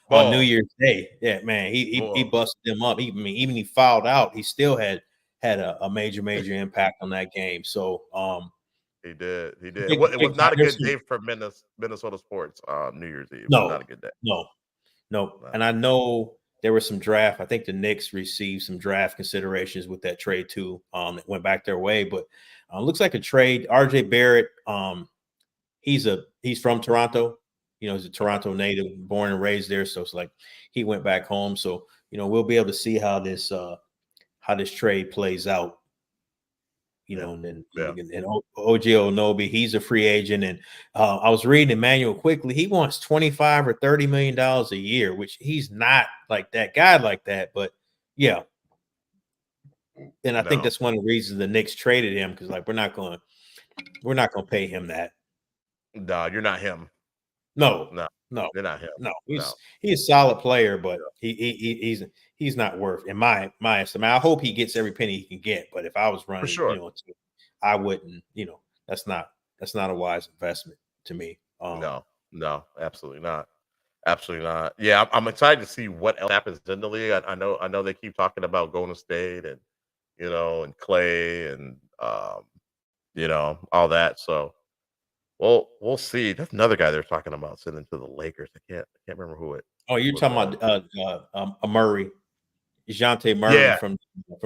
Ball. Year's Day. Yeah, man, he Ball. busted them up. Even he fouled out, he still had a major impact on that game. So He did. He did. It was big time. not a There's good some day for Minnesota sports. New Year's Eve. no, Not a good day. no, no, No. and I know there was some draft. I think the Knicks received some draft considerations with that trade too. That went back their way, but looks like a trade. RJ Barrett, he's from Toronto. He's a Okay. Toronto native, born and raised there. So it's like he went back home. So we'll be able to see how this trade plays out. Yeah. And then Yeah. OG Onobi, he's a free agent. And I was reading Emmanuel quickly. He wants $25 or $30 million a year, which he's not like that guy like that. But yeah. And I think No. that's one of the reasons the Knicks traded him, because like we're not gonna pay him that. No, you're not him. No, No, no, you're not him. no. No. He's a solid player, but Yeah. he's not worth, in my estimate. I hope he gets every penny he can get, but if I was For running, sure. I wouldn't. That's not a wise investment to me. No, absolutely not. Absolutely not. Yeah, I'm excited to see what else happens in the league. I know they keep talking about Golden State and and Clay and all that. So we'll see. That's another guy they're talking about sending to the Lakers. I can't remember who it Oh, you're was. talking about Murray. DeJounte Murray from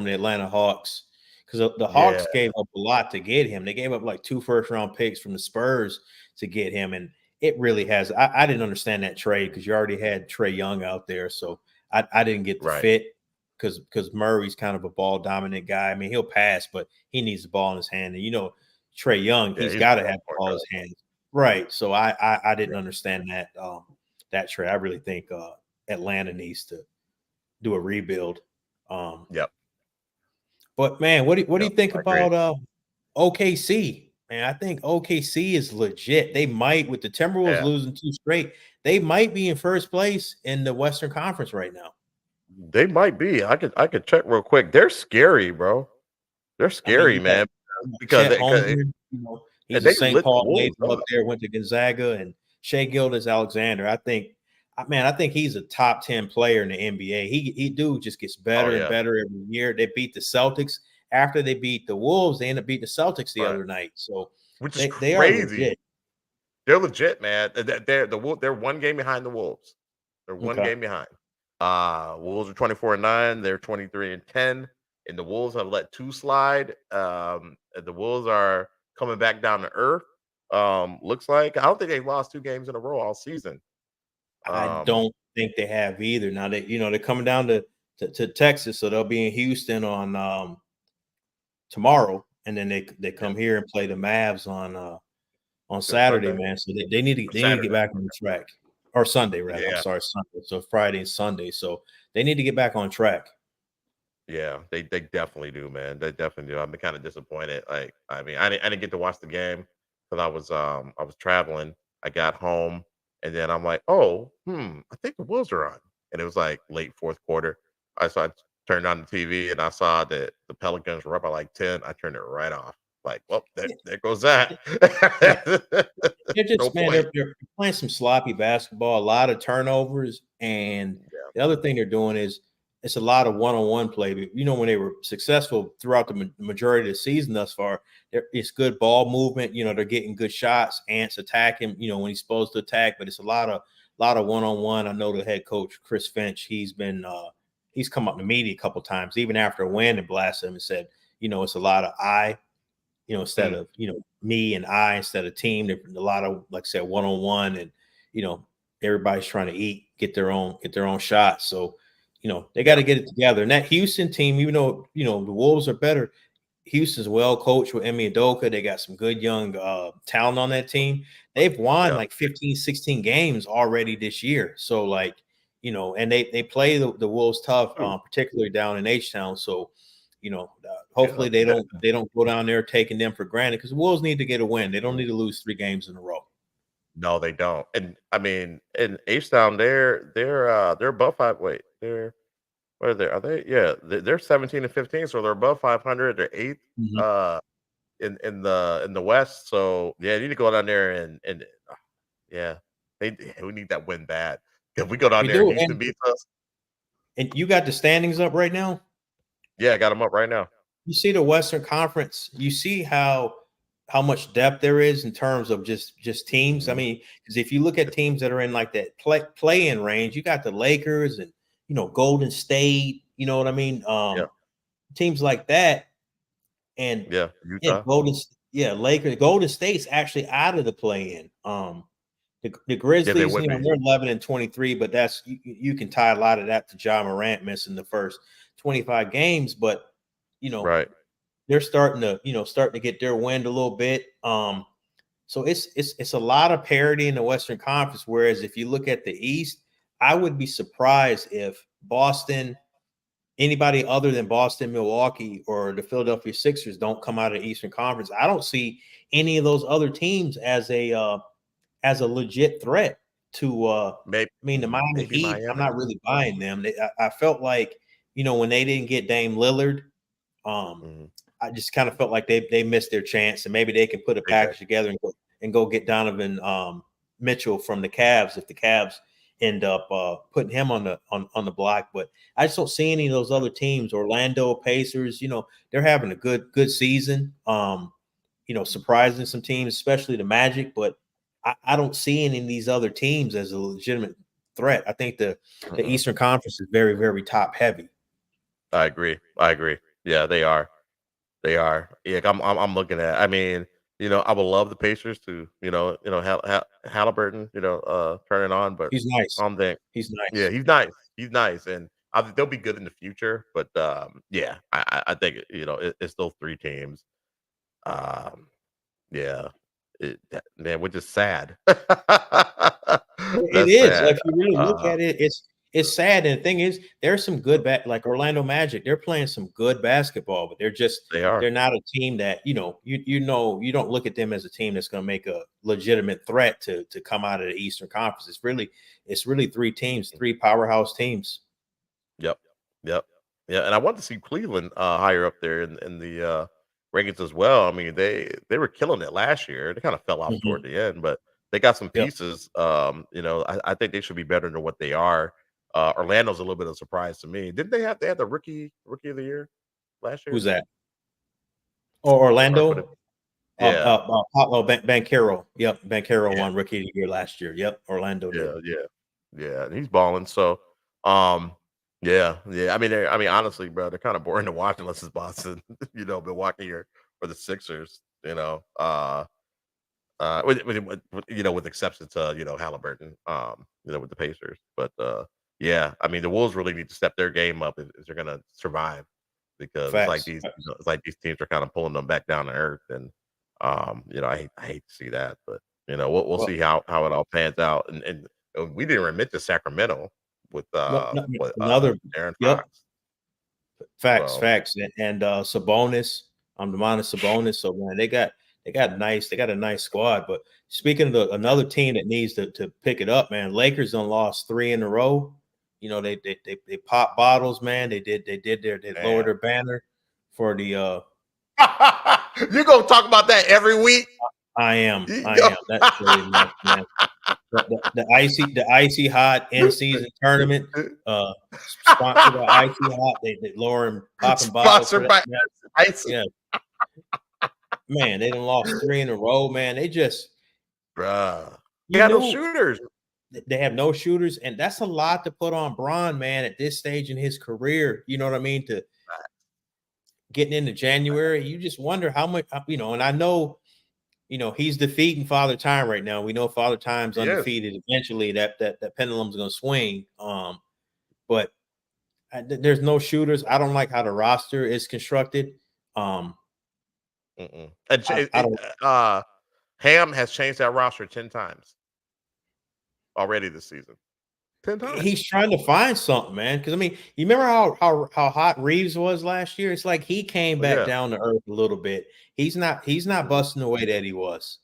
the Atlanta Hawks. Because the Hawks gave up a lot to get him. They gave up like 2 first-round picks from the Spurs to get him. And it really has. I didn't understand that trade because you already had Trae Young out there. So I didn't get the fit because Murray's kind of a ball-dominant guy. I mean, he'll pass, but he needs the ball in his hand. And, Trae Young, he's got to have the ball in his hand. Right. So I didn't understand that trade. I really think Atlanta needs to do a rebuild. But man, what do you think about OKC? Man, I think OKC is legit. They might, with the Timberwolves losing 2 straight, they might be in first place in the Western Conference right now. They might be. I could check real quick. They're scary, bro. They're scary, man. Because he's a St. Paul native up there, went to Gonzaga, and Shai Gilgeous-Alexander. I think he's a top 10 player in the NBA. He just gets better and better every year. They beat the Celtics. After they beat the Wolves, they ended up beating the Celtics the other night. So which is crazy. They are legit. They're legit, man. They're 1 game behind the Wolves. They're 1 game behind. Wolves are 24-9. They're 23-10. And the Wolves have let 2 slide. The Wolves are coming back down to earth. Looks like I don't think they've lost 2 games in a row all season. I don't think they have either. Now they're coming down to Texas, so they'll be in Houston on tomorrow, and then they come here and play the Mavs on Saturday, man. So they need to get back on the track, or Sunday rather. I'm sorry, Sunday. So Friday and Sunday. So they need to get back on track. Yeah, they definitely do, man. They definitely do. I'm kind of disappointed. Like, I mean, I didn't get to watch the game because I was traveling. I got home. And then I'm like, I think the Wolves are on. And it was like late 4th quarter. I turned on the TV and I saw that the Pelicans were up by like 10. I turned it right off. Like, well, there goes that. They're just, they're playing some sloppy basketball, a lot of turnovers. And the other thing they're doing is it's a lot of one-on-one play. But, when they were successful throughout the majority of the season thus far, it's good ball movement. They're getting good shots. Ants attacking, when he's supposed to attack. But it's a lot of one-on-one. I know the head coach, Chris Finch, he's come up in the media a couple times, even after a win, and blasted him and said, it's a lot of I, instead of, me and I instead of team. There's a lot of, like I said, one-on-one, and, everybody's trying to get their own shots. So, they got to get it together. And that Houston team, even though, the Wolves are better, Houston's well coached with Emi Udoka. They got some good young talent on that team. They've won like 15, 16 games already this year. So, like, and they play the Wolves tough, particularly down in H-Town. So, hopefully they don't go down there taking them for granted, because the Wolves need to get a win. They don't need to lose 3 games in a row. No, they don't. And I mean, in H-Town, they're above 5. Wait, what are they? Are they? Yeah, they're 17-15, so they're above 500. They're 8th in the West. So yeah, you need to go down there and we need that win bad. If we go down there and Houston beats us. And you got the standings up right now? Yeah, I got them up right now. You see the Western Conference. You see how much depth there is in terms of just teams. I mean, because if you look at teams that are in like that play-in range, you got the Lakers and Golden State. You know what I mean? Teams like that, and Utah. Lakers. Golden State's actually out of the play-in. The Grizzlies, they're 11-23, but that's you can tie a lot of that to Ja Morant missing the first 25 games, but they're starting to get their wind a little bit. So it's a lot of parity in the Western Conference. Whereas if you look at the East, I would be surprised if Boston, anybody other than Boston, Milwaukee, or the Philadelphia Sixers don't come out of the Eastern Conference. I don't see any of those other teams as a legit threat to the Miami Heat. Miami. I'm not really buying them. I felt like, when they didn't get Dame Lillard, I just kind of felt like they missed their chance, and maybe they can put a package together and go get Donovan Mitchell from the Cavs if the Cavs end up putting him on the block. But I just don't see any of those other teams. Orlando Pacers, they're having a good season. Surprising some teams, especially the Magic, but I don't see any of these other teams as a legitimate threat. I think the Eastern Conference is very, very top heavy. I agree. I agree. Yeah, they are. They are. Yeah, I'm looking at. I mean, I would love the Pacers to, Halliburton, turn it on, but He's nice. I'm think, He's yeah, nice. he's nice. He's nice, and I think they'll be good in the future. But yeah, I think it's those three teams. Um, yeah, man, which is sad. It That's is. sad. If you really look Uh, at it, it's sad. And the thing is, there's some good like Orlando Magic. They're playing some good basketball, but they are. they're not a team that you don't look at them as a team that's going to make a legitimate threat to come out of the Eastern Conference. It's really three teams, three powerhouse teams. Yep. Yep. Yeah, and I want to see Cleveland higher up there in the rankings as well. I mean, they were killing it last year. They kind of fell off Mhm. toward the end, but they got some Yep. pieces. I think they should be better than what they are. Orlando's a little bit of a surprise to me. Didn't they had the rookie of the year last year? Who's that? Or Or would it, Orlando? yeah, Bankero. Yep, Bankero yeah, won Rookie of the Year last year. Yep, Orlando did. yeah. Yeah, and he's balling. So, yeah. I mean, honestly, bro, they're kind of boring to watch unless it's Boston, Milwaukee or the Sixers. With exception to Halliburton, with the Pacers. But yeah, I mean, the Wolves really need to step their game up if they're gonna survive because it's like Facts. these, it's like these teams are kind of pulling them back down to earth, and I hate to see that, but we'll Well, see how it all pans out, and we didn't even mention Sacramento with another. Aaron Yep. Fox. So Facts, and Sabonis, Domantas Sabonis. So man, they got a nice squad. But speaking of another team that needs to pick it up, man, Lakers done lost 3 in a row. They pop bottles, man. They lowered man, their banner for the you gonna talk about that every week? You I go. am. That's pretty much, man. The icy hot in season tournament, sponsored by Icy Hot. They lowering popping bottles for Sponsored that. by Man. Ice. Yeah, man, they done lost 3 in a row. Man, they just Bruh. They you got no knew shooters. they have no shooters, and that's a lot to put on Bron, man, at this stage in his career. You know what I mean? To getting into January, you just wonder how much And I know he's defeating Father Time right now. We know Father Time's Yes. undefeated. Eventually, that pendulum's going to swing. But there's no shooters. I don't like how the roster is constructed. And I don't. Ham has changed that roster 10 times already this season. 10 times. He's trying to find something, man. Because I mean, you remember how hot Reeves was last year? It's like he came back Yeah. down to earth a little bit. He's not busting the way that he was.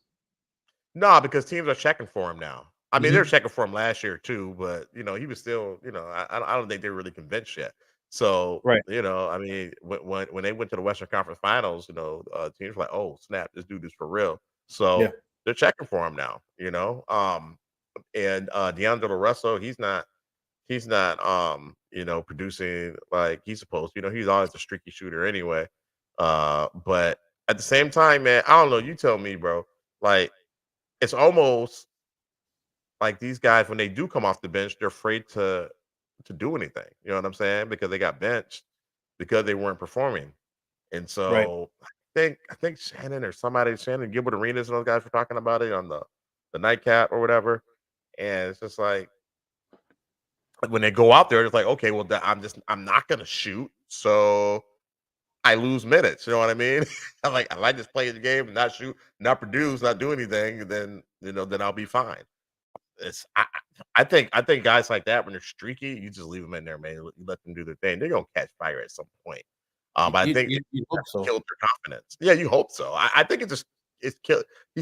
No, because teams are checking for him now. I mean, they were Mhm. checking for him last year too, but he was still, I don't think they're really convinced yet. So, Right. I mean, when they went to the Western Conference Finals, teams were like, oh snap, this dude is for real. Yeah. So they're checking for him now, and D'Angelo Russell, he's not producing like he's supposed to. He's always a streaky shooter anyway. But at the same time, man, I don't know. You tell me, bro. Like it's almost like these guys when they do come off the bench, they're afraid to do anything. You know what I'm saying? Because they got benched because they weren't performing. And Right. so I think Shannon Gilbert Arenas and those guys were talking about it on the nightcap or whatever. And it's just like when they go out there, it's like, okay, well, I'm not gonna shoot, so I lose minutes. You know what I mean? I like just play the game and not shoot, not produce, not do anything, then I'll be fine. I think guys like that when they're streaky, you just leave them in there, man. You let them do their thing. They're gonna catch fire at some point. But I think You hope that's so. killed their confidence. Yeah, you hope so. I think he's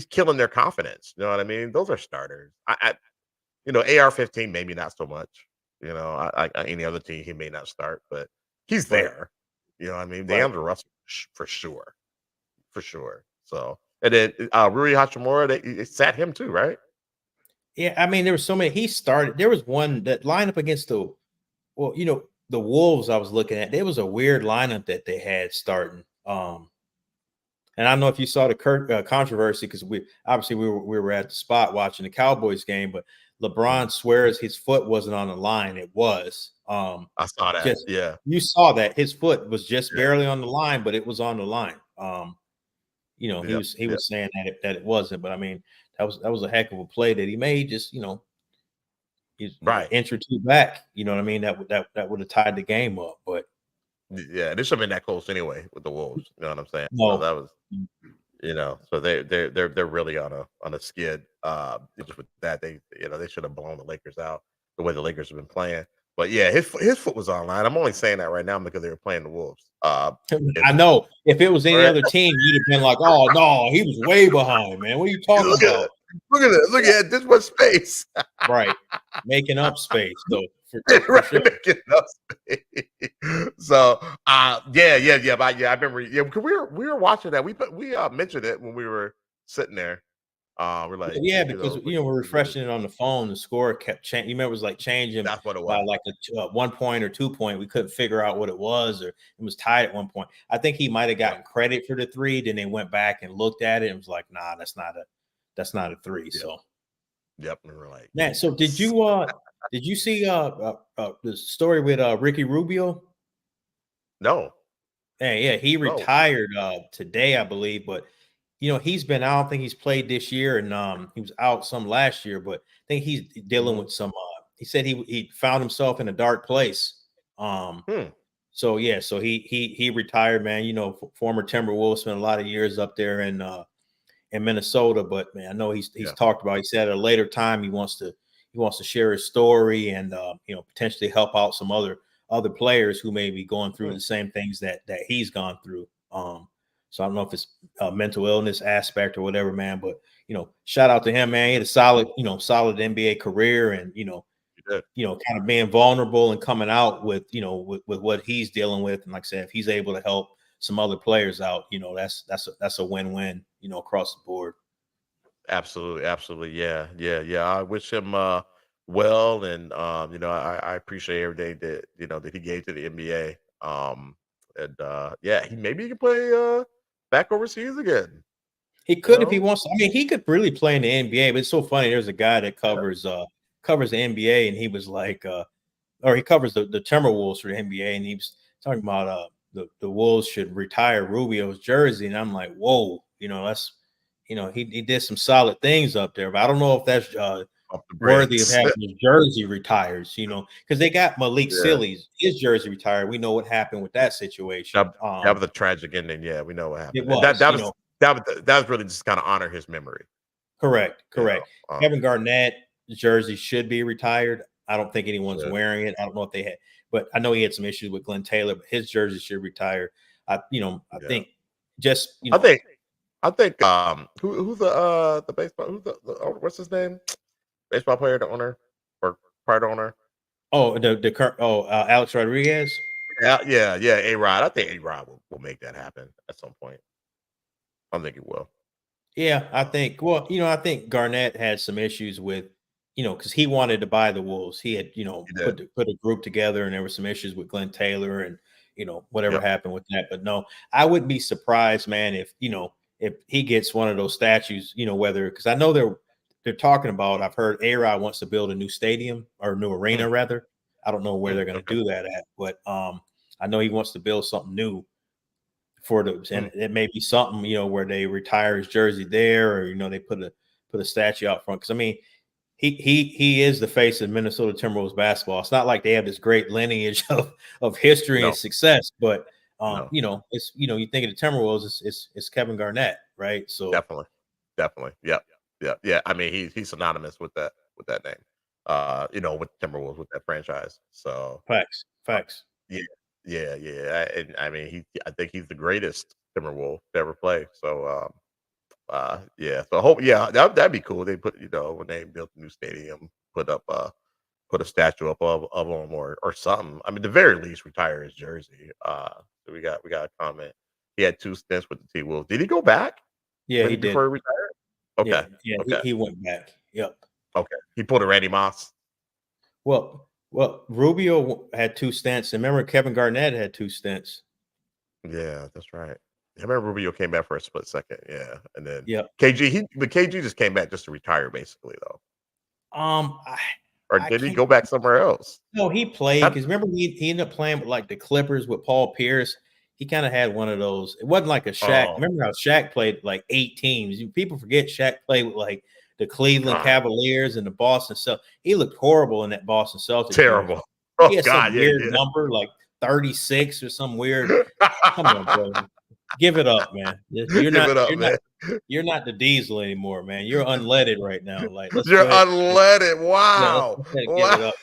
killing their confidence. You know what I mean? Those are starters. AR-15 maybe not so much. Any other team he may not start, but he's Right. there. You know what I mean? Right. DeAndre Russell for sure, for sure. So and then Rui Hachimura, they sat him too, right? Yeah, I mean, there was so many. He started. There was one that lineup against the Wolves. I was looking at. There was a weird lineup that they had starting. And I don't know if you saw the controversy because we were at the spot watching the Cowboys game, but LeBron swears his foot wasn't on the line. It was. I saw that. Just Yeah. you saw that his foot was just barely on the line, but it was on the line. He was saying that it wasn't, but I mean that was a heck of a play that he made. Just he's Right. inch or two back. You know what I mean? That would have tied the game up, but. Yeah, this should have been that close anyway with the Wolves. You know what I'm saying? No. So that was, so they're really on a skid. Just with that, they should have blown the Lakers out the way the Lakers have been playing. But yeah, his foot was online. I'm only saying that right now because they were playing the Wolves. I know if it was any other team, you'd have been like, "Oh no, he was way behind, man. What are you talking about?" Look at it. Look at this much space. Right, making up space though. Right, sure. Making up space. So, yeah. But I remember. Yeah, because we were watching that. We mentioned it when we were sitting there. We're like, because we're refreshing it on the phone. The score kept changing. You remember, it was like changing. That's what it was. By like a 1 point or 2 point. We couldn't figure out what it was, or it was tied at one point. I think he might have gotten credit for the 3. Then they went back and looked at it and was like, "Nah, that's not a 3." Yep. So, yep, we were like, man. So did you see the story with Ricky Rubio? No. Yeah, he retired today, I believe, but. He's been out. I don't think he's played this year, and he was out some last year. But I think he's dealing with some. He said he found himself in a dark place. So yeah, so he retired, man. Former Timberwolves, spent a lot of years up there in Minnesota. But man, I know he's talked about. He said at a later time he wants to share his story and potentially help out some other players who may be going through the same things that he's gone through. So I don't know if it's a mental illness aspect or whatever, man. But shout out to him, man. He had a solid NBA career, and kind of being vulnerable and coming out with with what he's dealing with. And like I said, if he's able to help some other players out, that's a win-win, across the board. Absolutely, yeah. I wish him well, and I appreciate everything that he gave to the NBA. Maybe he can play back overseas again. He could if he wants to. I mean, he could really play in the NBA, but it's so funny. There's a guy that covers the NBA, and he was like, or he covers the Timberwolves for the NBA, and he was talking about the Wolves should retire Rubio's jersey, and I'm like, whoa, that's he did some solid things up there, but I don't know if that's worthy of having his jersey retired, because they got Malik Silly's his jersey retired. We know what happened with that situation. That was a tragic ending. Yeah, we know what happened. It was, that was really just kind of honor his memory. Correct. Kevin Garnett's jersey should be retired. I don't think anyone's wearing it. I don't know if they had, but I know he had some issues with Glenn Taylor, but his jersey should retire. I think just I think who's the baseball what's his name? Baseball player, the owner or part owner? Oh, Alex Rodriguez. Yeah, A-Rod. I think A-Rod will make that happen at some point. I think he will. Yeah, I think. Well, I think Garnett had some issues with, because he wanted to buy the Wolves. He had, put a group together, and there were some issues with Glenn Taylor, and whatever happened with that. But no, I wouldn't be surprised, man, if he gets one of those statues, whether because I know they're talking about. I've heard A-Rod wants to build a new stadium or a new arena, rather. I don't know where they're going to do that at, but I know he wants to build something new and it may be something where they retire his jersey there, or they put a statue out front. Because I mean, he is the face of Minnesota Timberwolves basketball. It's not like they have this great lineage of history and success, but it's you think of the Timberwolves, it's Kevin Garnett, right? So definitely, yeah. I mean, he's synonymous with that name. With Timberwolves, with that franchise. So facts. Yeah. And I mean, I think he's the greatest Timberwolf to ever play. So, So I hope, that'd be cool. They put, when they built a new stadium, put a statue up of him or something. I mean, the very least, retire his jersey. So we got a comment. He had 2 stints with the T-Wolves. Did he go back? Yeah, he did. Before he retired. Okay. Yeah. Okay. He went back. Yep. Okay. He pulled a Randy Moss. Well, Rubio had 2 stints. And remember, Kevin Garnett had 2 stints. Yeah, that's right. I remember Rubio came back for a split second. Yeah, and then Yep. but KG just came back just to retire, basically, though. I Or I did he can't. go back somewhere else? No, he played How- because remember he ended up playing with like the Clippers with Paul Pierce. He kind of had one of those. It wasn't like a Shaq. Oh, Remember how Shaq played like 8 teams? People forget Shaq played with like the Cleveland God, Cavaliers and the Boston Celtics. He looked horrible in that Boston Celtics uniform. terrible. Oh He had some God, yeah, weird number like 36 or some weird. Come on, yeah. bro. Give it up, man. You're Give not. it up, You're not. man. You're not the Diesel anymore, man. You're unleaded right now. Like let's You're go ahead. unleaded. Yeah, let's Wow. go ahead and give Wow. it up.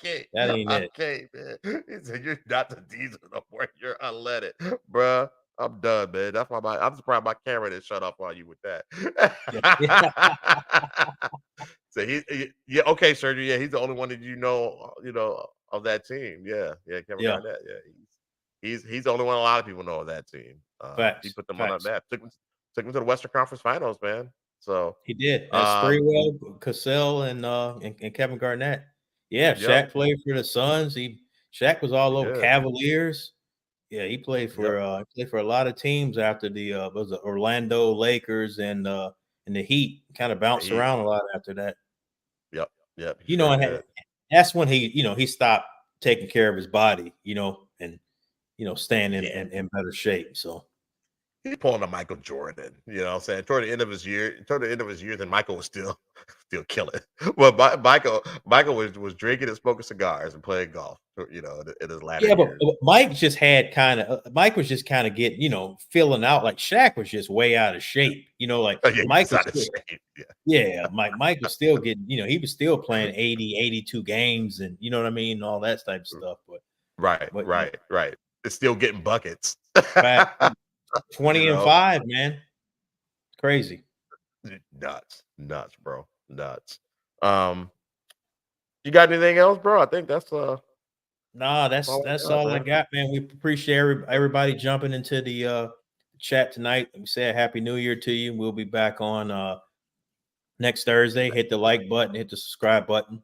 Okay, That ain't it. okay, man. He said you're not the diesel no more. You're unleaded, bruh. I'm done, man. That's why I'm surprised my camera didn't shut off on you with that. So yeah, okay, Sergio. Yeah, he's the only one that you know, of that team. Yeah, Kevin Yeah. Garnett. Yeah, he's the only one a lot of people know of that team. He Facts. put them on Facts. that map. Took them to the Western Conference Finals, man. So He did. um, Sprewell, Cassell, and Kevin Garnett. Yeah, yep, Shaq played for the Suns. Shaq was all he over did. Cavaliers. Yeah, he played for a lot of teams after the was it Orlando Lakers and the Heat. Kind of bounced around a lot after that. Yep. You know, and that's when he stopped taking care of his body. And staying in better shape. So. He's pulling a Michael Jordan, you know what I'm saying? Toward the end of his year, then Michael was still killing. Well, Michael was drinking and smoking cigars and playing golf, in his latter years. But Mike was just kind of getting, filling out. Like Shaq was just way out of shape, like Mike was still, Mike was still getting, he was still playing 80, 82 games and you know what I mean, all that type of stuff. But right. It's still getting buckets. 20 and 5, man. Crazy. Nuts, bro. Nuts. You got anything else, bro? I think that's that's all I got, man. We appreciate everybody jumping into the chat tonight. We say a happy new year to you. We'll be back on next Thursday. Hit the like button, hit the subscribe button.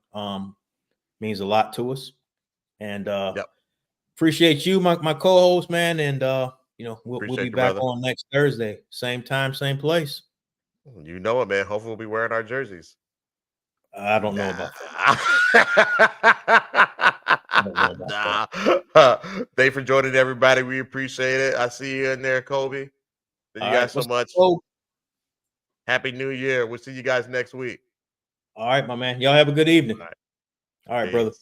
Means a lot to us. And appreciate you, my co-host, man. And we'll be back on next Thursday. Same time, same place. You know it, man. Hopefully we'll be wearing our jerseys. I don't know about that. Thanks for joining, everybody. We appreciate it. I see you in there, Kobe. Thank you guys so much. Happy New Year. We'll see you guys next week. All right, my man. Y'all have a good evening. All right, brother.